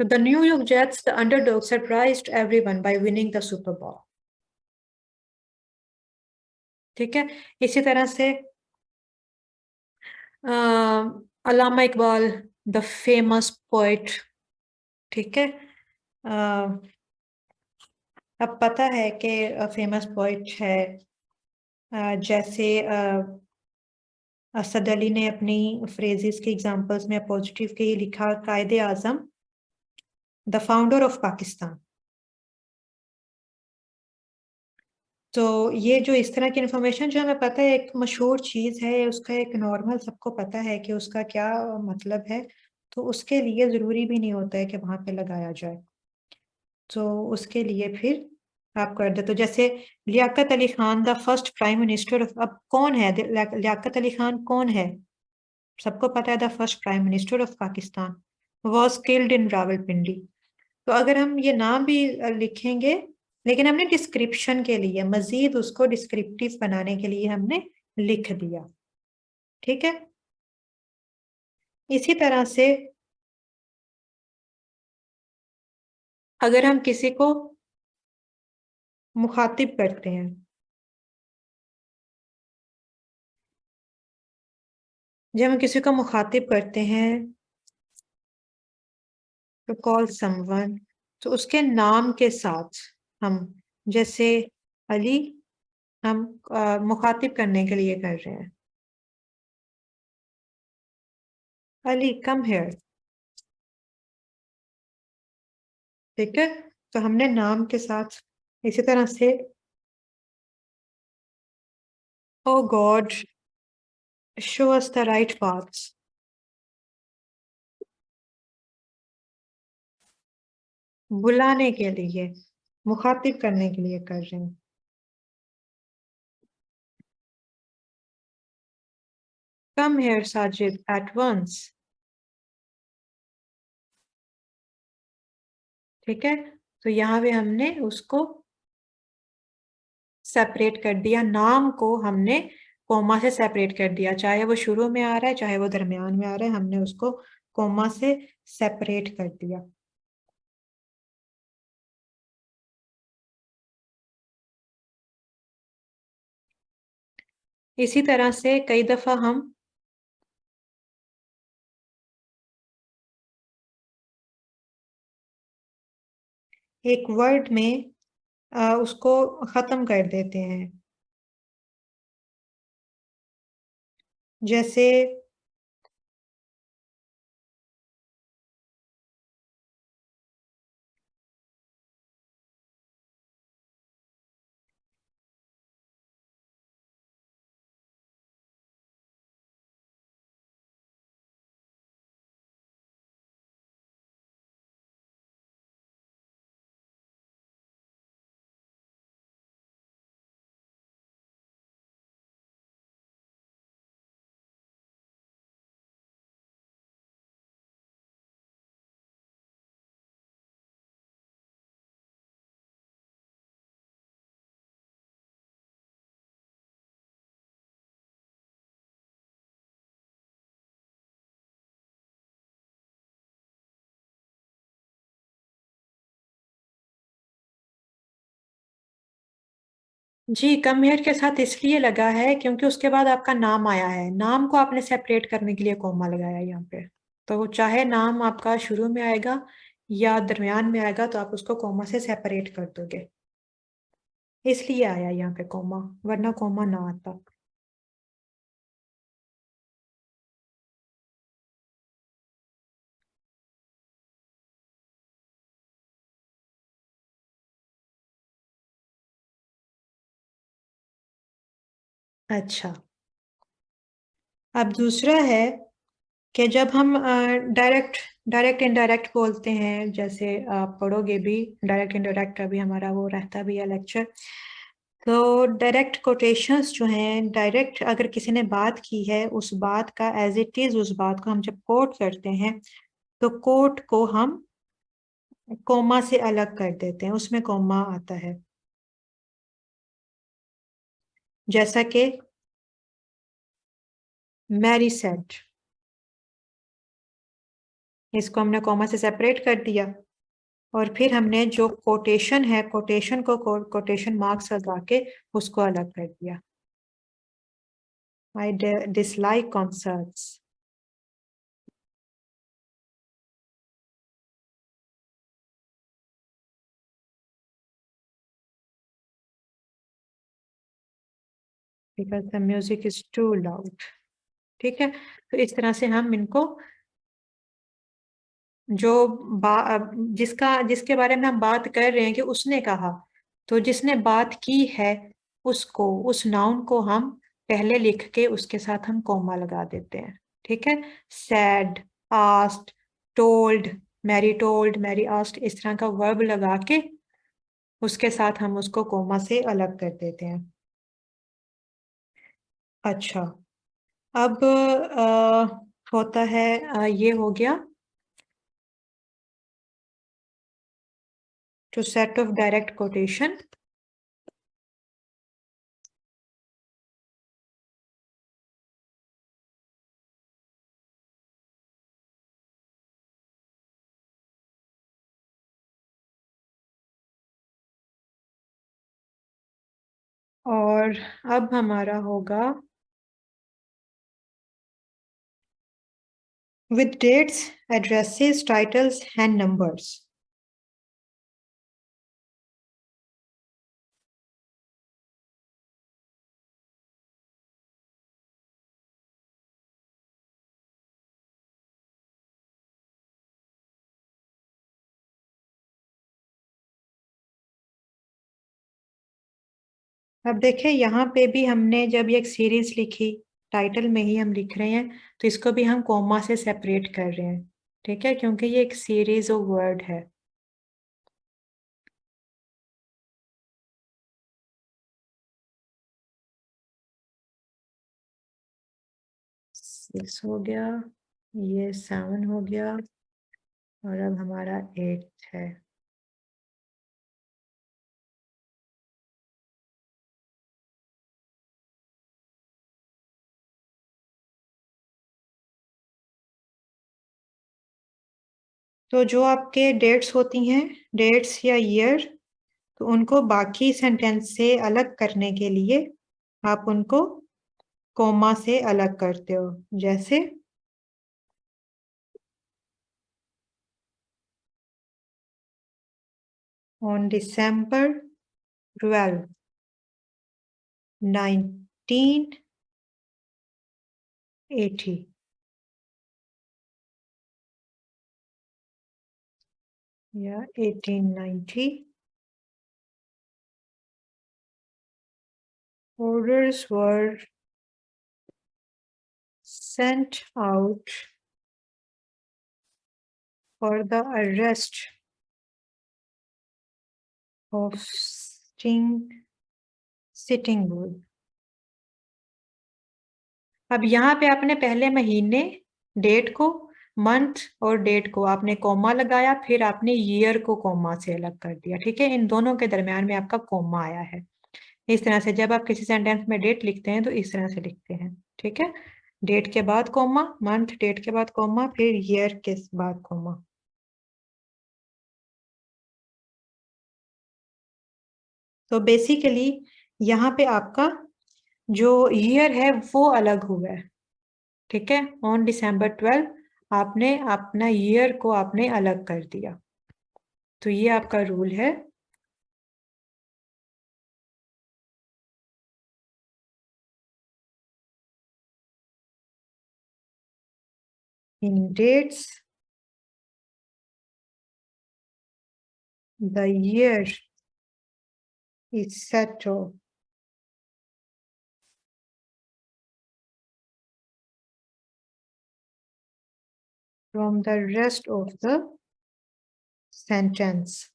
तो the New York jets, the underdog, surprised everyone bye winning the super ball, ठीक है। इसी तरह से अल्लामा इकबाल, द फेमस पोएट, ठीक है। अब पता है कि फेमस पोइट है, जैसे असद अली ने अपनी फ्रेजेस के एग्जांपल्स में पॉजिटिव के ही लिखा, कायदे आजम, द फाउंडर ऑफ पाकिस्तान। तो ये जो इस तरह की इंफॉर्मेशन जो हमें पता है, एक मशहूर चीज है, उसका एक नॉर्मल सबको पता है कि उसका क्या मतलब है, तो उसके लिए जरूरी भी नहीं होता है कि वहां पे लगाया जाए। तो उसके लिए फिर आप कर दे, तो जैसे Liaquat Ali Khan, the first prime minister of, अब कौन है लियाकत अली खान, कौन है, सबको पता है, the first prime minister of Pakistan, was killed in Rawalpindi. तो अगर हम ये नाम भी लिखेंगे, लेकिन हमने डिस्क्रिप्शन के लिए, मजीद उसको डिस्क्रिप्टिव बनाने के लिए हमने लिख दिया, ठीक है। इसी तरह से अगर हम किसी को मुखातिब करते हैं, जब हम किसी को मुखातिब करते हैं, तो कॉल समवन, तो उसके नाम के साथ हम, जैसे अली, हम मुखातिब करने के लिए कर रहे हैं, अली कम हेयर, ठीक है। तो हमने नाम के साथ, इसी तरह से O God show us the right path, बुलाने के लिए, मुखातिब करने के लिए कर रहे हैं। Come here, Sajid, at once. ठीक है, तो यहाँ पे हमने उसको सेपरेट कर दिया, नाम को हमने कोमा से सेपरेट कर दिया, चाहे वो शुरू में आ रहा है चाहे वो दरमियान में आ रहा है, हमने उसको कोमा से सेपरेट कर दिया। इसी तरह से कई दफा हम एक वर्ड में उसको खत्म कर देते हैं, जैसे जी, कम हेयर के साथ इसलिए लगा है क्योंकि उसके बाद आपका नाम आया है, नाम को आपने सेपरेट करने के लिए कोमा लगाया है यहाँ पे। तो चाहे नाम आपका शुरू में आएगा या दरमियान में आएगा तो आप उसको कोमा से सेपरेट कर दोगे, इसलिए आया यहाँ पे कोमा, वरना कोमा ना आता। अच्छा, अब दूसरा है कि जब हम डायरेक्ट डायरेक्ट इनडायरेक्ट बोलते हैं, जैसे आप पढ़ोगे भी, डायरेक्ट इनडायरेक्ट अभी हमारा वो रहता भी है लेक्चर। तो डायरेक्ट कोटेशंस जो हैं, डायरेक्ट अगर किसी ने बात की है उस बात का एज इट इज, उस बात को हम जब कोट करते हैं तो कोट को हम कोमा से अलग कर देते हैं, उसमें कोमा आता है। जैसा कि मैरी सेड, इसको हमने कोमा से सेपरेट कर दिया और फिर हमने जो कोटेशन है, कोटेशन को कोटेशन मार्क्स लगा के उसको अलग कर दिया। I dislike concerts. Because the music is too loud. ठीक है, तो इस तरह से हम इनको जो जिसका जिसके बारे में हम बात कर रहे हैं कि उसने कहा, तो जिसने बात की है उसको, उस नाउन को हम पहले लिख के उसके साथ हम कोमा लगा देते हैं। ठीक है, said, asked, told, Mary asked, इस तरह का वर्ब लगा के उसके साथ हम उसको कोमा से अलग कर देते हैं। अच्छा, अब होता है, ये हो गया to set off direct quotation. और अब हमारा होगा with dates, addresses, titles and numbers। अब देखें, यहाँ पे भी हमने जब ये एक सीरीज लिखी, टाइटल में ही हम लिख रहे हैं, तो इसको भी हम कोमा से सेपरेट कर रहे हैं। ठीक है, क्योंकि ये एक सीरीज ऑफ वर्ड है। 6 हो गया, ये 7 हो गया और अब हमारा 8 है। तो जो आपके डेट्स होती हैं, डेट्स या ईयर, तो उनको बाकी सेंटेंस से अलग करने के लिए आप उनको कोमा से अलग करते हो। जैसे ऑन December 12, 1980 या 1890 orders were sent out for the arrest of Sitting Bull। अब यहाँ पे आपने पहले महीने, डेट को, मंथ और डेट को आपने कोमा लगाया, फिर आपने ईयर को कोमा से अलग कर दिया। ठीक है, इन दोनों के दरमियान में आपका कोमा आया है। इस तरह से जब आप किसी सेंटेंस में डेट लिखते हैं तो इस तरह से लिखते हैं। ठीक है, डेट के बाद कोमा, मंथ, डेट के बाद कोमा, फिर ईयर के बाद कोमा। तो बेसिकली यहाँ पे आपका जो ईयर है वो अलग हुआ है। ठीक है, ऑन December 12 आपने अपना ईयर को आपने अलग कर दिया। तो ये आपका रूल है। In dates the year is settled from the rest of the sentence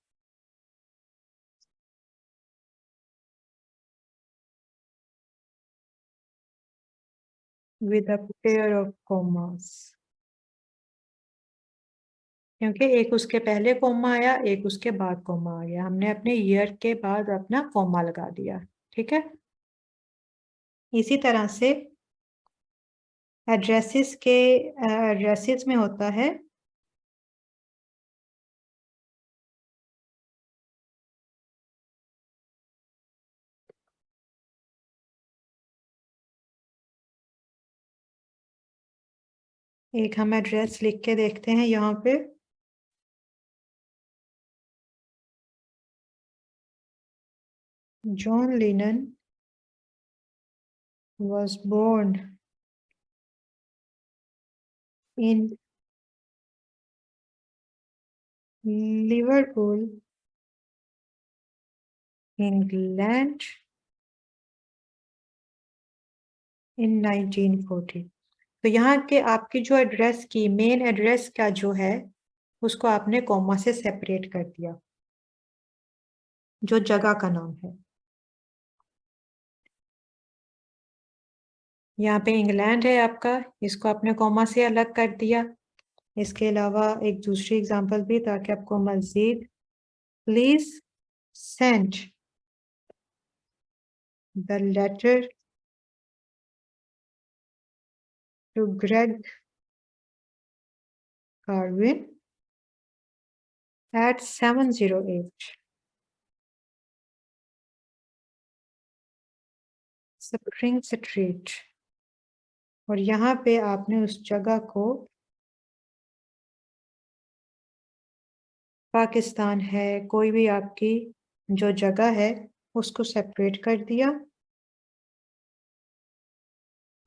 with a pair of commas। क्योंकि एक उसके पहले कोमा आया, एक उसके बाद कोमा आ गया, हमने अपने ईयर के बाद अपना कोमा लगा दिया। ठीक है, इसी तरह से एड्रेसेस में होता है एक, हम एड्रेस लिख के देखते हैं यहाँ पे। John Lennon was born in Liverpool, England in 1940। तो यहाँ के आपकी जो एड्रेस की मेन एड्रेस का जो है उसको आपने कॉमा से सेपरेट कर दिया, जो जगह का नाम है। यहाँ पे इंग्लैंड है आपका, इसको आपने कॉमा से अलग कर दिया। इसके अलावा एक दूसरी एग्जांपल भी, ताकि आपको Majid, please send the letter to Greg Carvin at 708 Spring Street. और यहाँ पे आपने उस जगह को, पाकिस्तान है, कोई भी आपकी जो जगह है उसको सेपरेट कर दिया।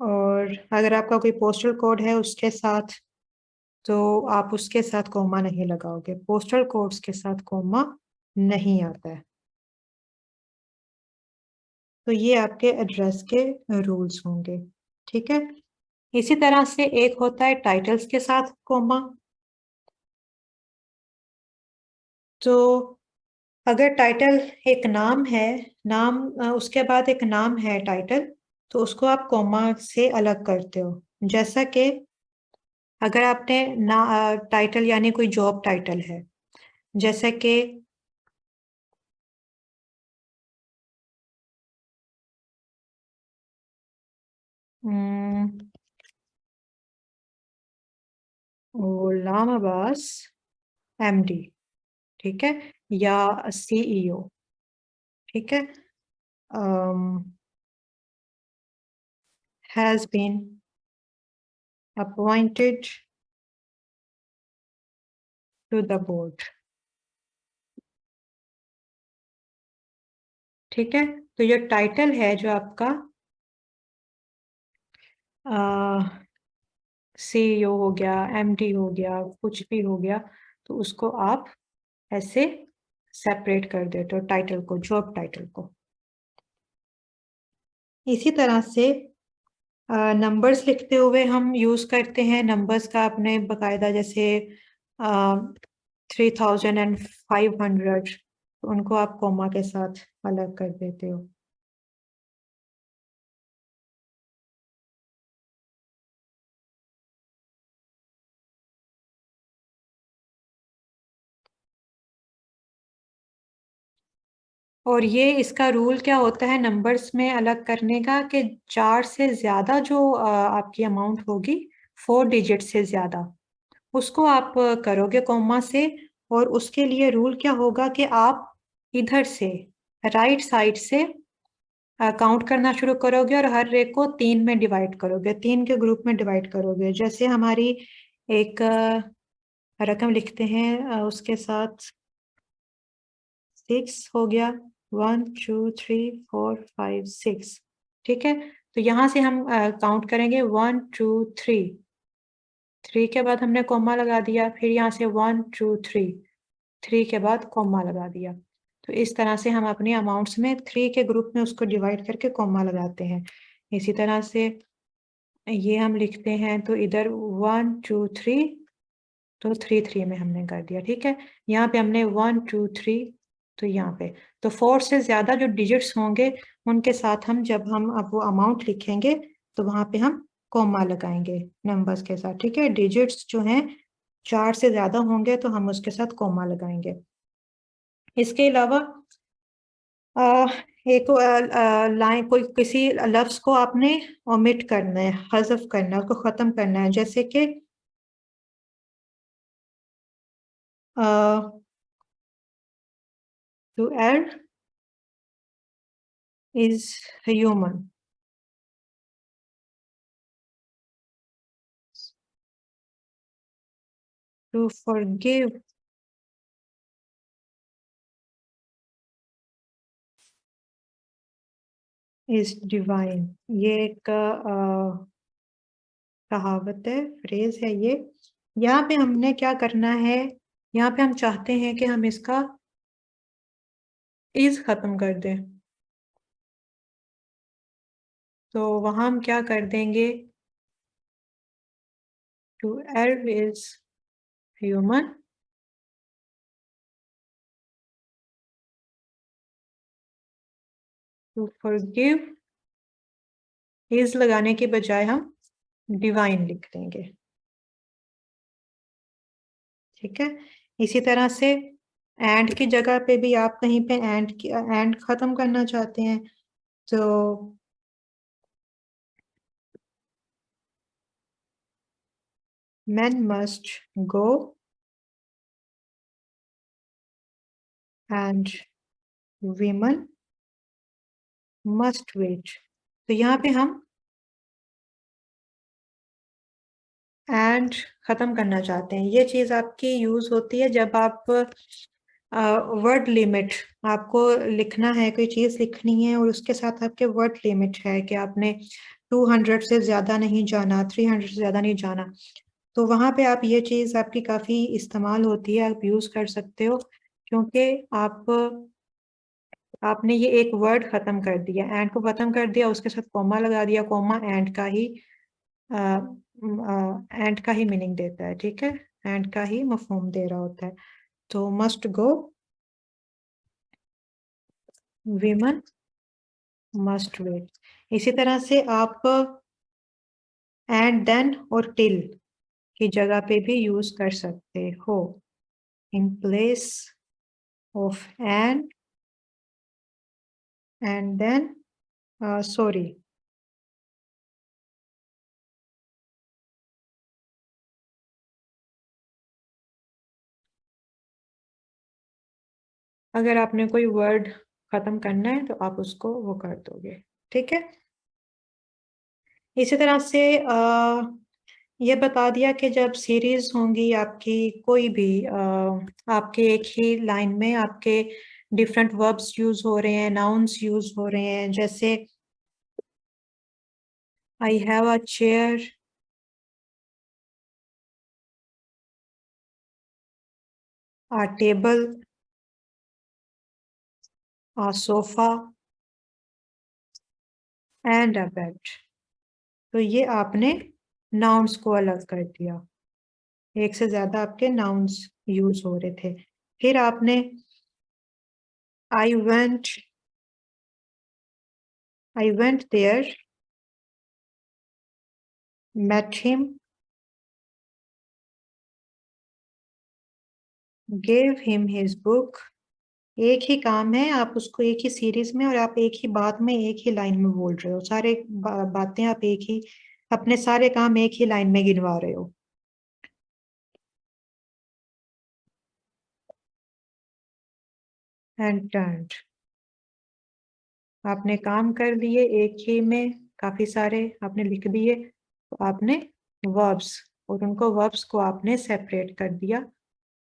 और अगर आपका कोई पोस्टल कोड है उसके साथ, तो आप उसके साथ कोमा नहीं लगाओगे, पोस्टल कोड्स के साथ कोमा नहीं आता है। तो ये आपके एड्रेस के रूल्स होंगे। ठीक है, इसी तरह से एक होता है टाइटल्स के साथ कोमा। तो अगर टाइटल एक नाम है, नाम उसके बाद एक नाम है टाइटल, तो उसको आप कोमा से अलग करते हो। जैसा कि अगर आपने ना टाइटल यानी कोई जॉब टाइटल है, जैसे कि गुलाम अब्बास एमडी, ठीक है, या सीईओ, ठीक है, has been appointed to the board, ठीक है। तो ये टाइटल है जो आपका सीईओ हो गया, एमडी हो गया, कुछ भी हो गया, तो उसको आप ऐसे सेपरेट कर देते हो टाइटल को, जॉब टाइटल को। इसी तरह से नंबर्स लिखते हुए हम यूज करते हैं नंबर्स का अपने बकायदा, जैसे 3500, तो उनको आप कोमा के साथ अलग कर देते हो। और ये इसका रूल क्या होता है नंबर्स में अलग करने का, कि 4 से ज्यादा जो आपकी अमाउंट होगी, 4 डिजिट से ज्यादा, उसको आप करोगे कोमा से। और उसके लिए रूल क्या होगा कि आप इधर से राइट साइड से काउंट करना शुरू करोगे और हर रे को 3 में डिवाइड करोगे, 3 के ग्रुप में डिवाइड करोगे। जैसे हमारी एक रकम लिखते हैं, उसके साथ 6 हो गया, 1 2 3 4 5 6, ठीक है। तो यहाँ से हम काउंट करेंगे 1 2 3, 3 के बाद हमने कोमा लगा दिया, फिर यहाँ से 1 2 3, 3 के बाद कोमा लगा दिया। तो इस तरह से हम अपने अमाउंट्स में 3 के ग्रुप में उसको डिवाइड करके कोमा लगाते हैं। इसी तरह से ये हम लिखते हैं, तो इधर 1 2 3, तो 3 3 में हमने कर दिया, ठीक है। यहाँ पे हमने 1 2 3, तो यहाँ पे तो 4 से ज्यादा जो डिजिट्स होंगे उनके साथ हम, जब हम अब वो अमाउंट लिखेंगे, तो वहां पे हम कॉमा लगाएंगे नंबर्स के साथ, ठीक है। डिजिट्स जो हैं 4 से ज्यादा होंगे तो हम उसके साथ कॉमा लगाएंगे। इसके अलावा आ, एक लाइन, कोई किसी लफ्ज को आपने ओमिट करना है, हज़फ करना है, उसको खत्म करना है, जैसे कि to err is human, to forgive is divine. ये एक कहावत है, फ्रेज है ये। यहाँ पे हमने क्या करना है, यहाँ पे हम चाहते हैं कि हम इसका इज खत्म कर दें, तो वहां हम क्या कर देंगे, to err is human, to forgive is लगाने के बजाय हम डिवाइन लिख देंगे, ठीक है। इसी तरह से एंड की जगह पे भी आप कहीं पे एंड खत्म करना चाहते हैं, तो men must go and women must wait। तो यहाँ पे हम एंड खत्म करना चाहते हैं। ये चीज आपकी यूज होती है जब आप वर्ड लिमिट, आपको लिखना है, कोई चीज लिखनी है और उसके साथ आपके वर्ड लिमिट है कि आपने 200 से ज्यादा नहीं जाना, 300 से ज्यादा नहीं जाना, तो वहां पे आप, ये चीज आपकी काफी इस्तेमाल होती है, आप यूज कर सकते हो, क्योंकि आपने ये एक वर्ड खत्म कर दिया, एंड को खत्म कर दिया, उसके साथ कॉमा लगा दिया, कॉमा एंड का ही मीनिंग देता है, ठीक है, एंड का ही मफहूम दे रहा होता है। तो must go, women must wait. इसी तरह से आप एंड देन और टिल की जगह पे भी यूज कर सकते हो। In place of and then sorry. अगर आपने कोई वर्ड खत्म करना है तो आप उसको वो कर दोगे, ठीक है। इसी तरह से ये बता दिया कि जब सीरीज होंगी आपकी कोई भी आपके एक ही लाइन में आपके डिफरेंट वर्ब्स यूज हो रहे हैं, नाउन्स यूज हो रहे हैं, जैसे I have a chair, a table, a sofa and a bed। तो ये आपने नाउन्स को अलग कर दिया, एक से ज्यादा आपके नाउन्स यूज हो रहे थे। फिर आपने I went there, met him, gave him his book। एक ही काम है, आप उसको एक ही सीरीज में और आप एक ही बात में एक ही लाइन में बोल रहे हो, सारे बातें आप एक ही, अपने सारे काम एक ही लाइन में गिनवा रहे हो। एंड टर्न्ड, आपने काम कर लिए एक ही में, काफी सारे आपने लिख दिए, तो आपने वर्ब्स, और उनको वर्ब्स को आपने सेपरेट कर दिया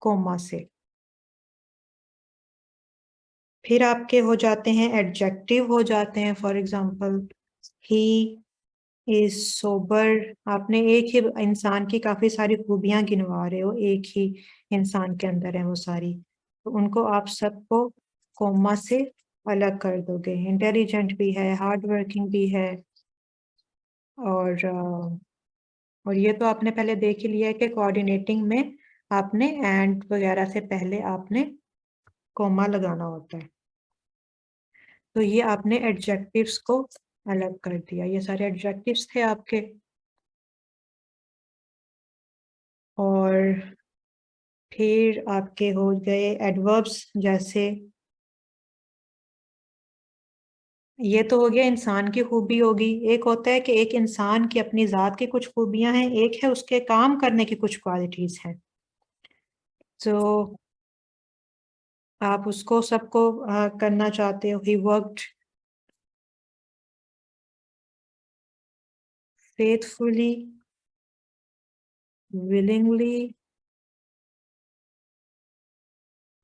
कोमा से। फिर आपके हो जाते हैं एडजेक्टिव, हो जाते हैं for example he is sober. आपने एक ही इंसान की काफी सारी खूबियां गिनवा रहे हो, एक ही इंसान के अंदर है वो सारी, तो उनको आप सबको कोमा से अलग कर दोगे। इंटेलिजेंट भी है, हार्ड वर्किंग भी है, और ये तो आपने पहले देख ही लिया है कि कोऑर्डिनेटिंग में आपने एंड वगैरह से पहले आपने कोमा लगाना होता है। तो ये आपने एडजेक्टिव्स को अलग कर दिया, ये सारे एडजेक्टिव्स थे आपके। और फिर आपके हो गए एडवर्ब्स, जैसे ये तो हो गया इंसान की खूबी होगी। एक होता है कि एक इंसान की अपनी जात की कुछ खूबियां हैं, एक है उसके काम करने की कुछ क्वालिटीज हैं, तो आप उसको सबको करना चाहते हो। ही वर्कड फेथफुली, विलिंगली,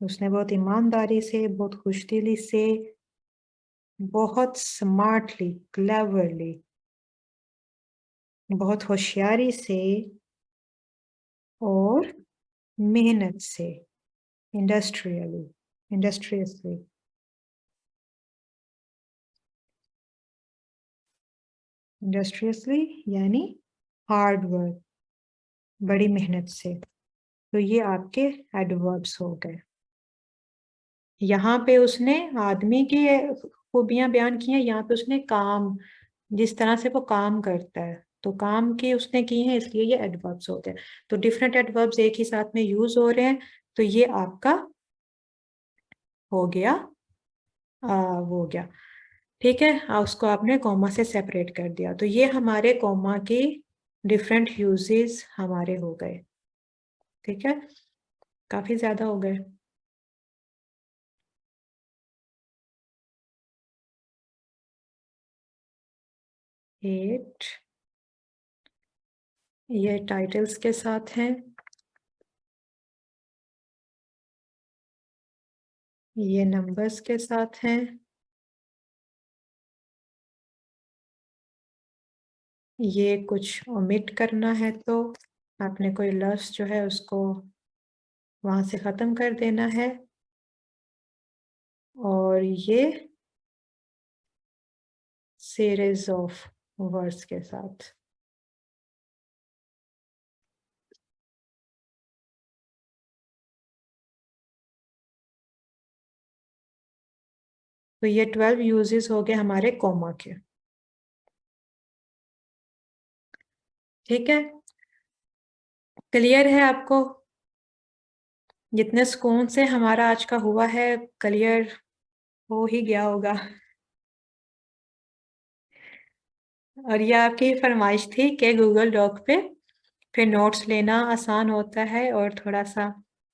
उसने बहुत ईमानदारी से, बहुत खुशदिली से, बहुत स्मार्टली, क्लेवरली, बहुत होशियारी से, और मेहनत से, इंडस्ट्रियली, इंडस्ट्रियसली। इंडस्ट्रियसली यानी हार्ड वर्क, बड़ी मेहनत से। तो ये आपके एडवर्ब्स हो गए। यहाँ पे उसने आदमी की खूबियां बयान की हैं, यहाँ पे उसने काम, जिस तरह से वो काम करता है, तो काम की उसने की है, इसलिए ये एडवर्ब्स होते हैं। तो डिफरेंट एडवर्ब्स एक ही साथ में यूज हो रहे हैं, तो ये आपका हो गया, वो हो गया, ठीक है। उसको आपने कॉमा से सेपरेट कर दिया, तो ये हमारे कॉमा की डिफरेंट यूजेस हमारे हो गए, ठीक है। काफी ज्यादा हो गए। 8, ये टाइटल्स के साथ हैं, ये नंबर्स के साथ हैं, ये कुछ ओमिट करना है तो आपने कोई लफ्ज जो है उसको वहां से खत्म कर देना है, और ये सीरीज ऑफ वर्ड्स के साथ। तो ये 12 यूजेस हो गए हमारे कॉमा के। ठीक है, क्लियर है आपको? जितने सुकून से हमारा आज का हुआ है, क्लियर हो ही गया होगा। और ये आपकी फरमाइश थी कि गूगल डॉक पे फिर नोट्स लेना आसान होता है और थोड़ा सा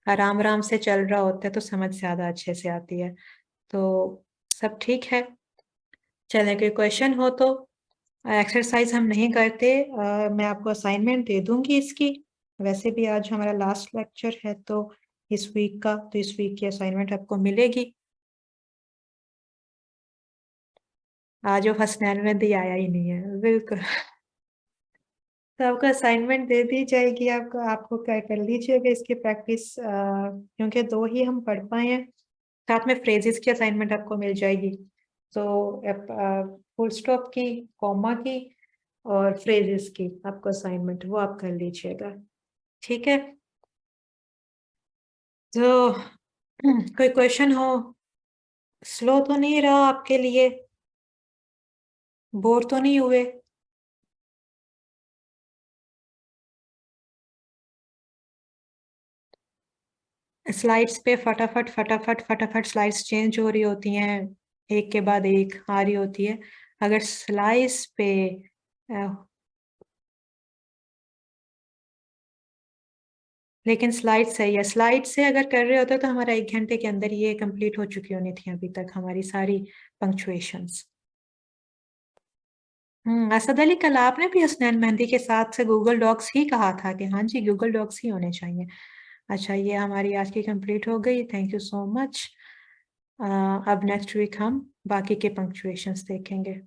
आराम आराम से चल रहा होता है तो समझ ज़्यादा अच्छे से आती है। तो सब ठीक है। चलें, कोई क्वेश्चन हो तो। एक्सरसाइज हम नहीं करते, मैं आपको असाइनमेंट दे दूंगी इसकी। वैसे भी आज हमारा लास्ट लेक्चर है तो इस वीक का, तो इस वीक की असाइनमेंट आपको मिलेगी। आज वो हसनैन में दी आया ही नहीं है, बिल्कुल। तो आपको असाइनमेंट दे दी जाएगी, आपको आपको क्या कर लीजिएगा इसकी प्रैक्टिस, क्योंकि दो ही हम पढ़ पाए हैं। साथ में फ्रेजेस की असाइनमेंट आपको मिल जाएगी। तो फुल स्टॉप की, कॉमा की और फ्रेजेस की आपको असाइनमेंट वो आप कर लीजिएगा। ठीक है, तो कोई क्वेश्चन हो? स्लो तो नहीं रहा आपके लिए? बोर तो नहीं हुए? स्लाइड्स पे फटाफट फटाफट फटाफट स्लाइड्स चेंज हो रही होती हैं, एक के बाद एक आ रही होती है। अगर स्लाइड्स पे लेकिन स्लाइड सही है, स्लाइड से अगर कर रहे होते तो हमारा 1 घंटे के अंदर ये कंप्लीट हो चुकी होनी थी अभी तक हमारी सारी पंक्चुएशंस। असद अली, कल आपने भी हसनैन मेहंदी के साथ से गूगल डॉक्स ही कहा था कि हाँ जी गूगल डॉक्स ही होने चाहिए। अच्छा, ये हमारी आज की कंप्लीट हो गई, थैंक यू सो मच। अब नेक्स्ट वीक हम बाकी के पंक्चुएशंस देखेंगे।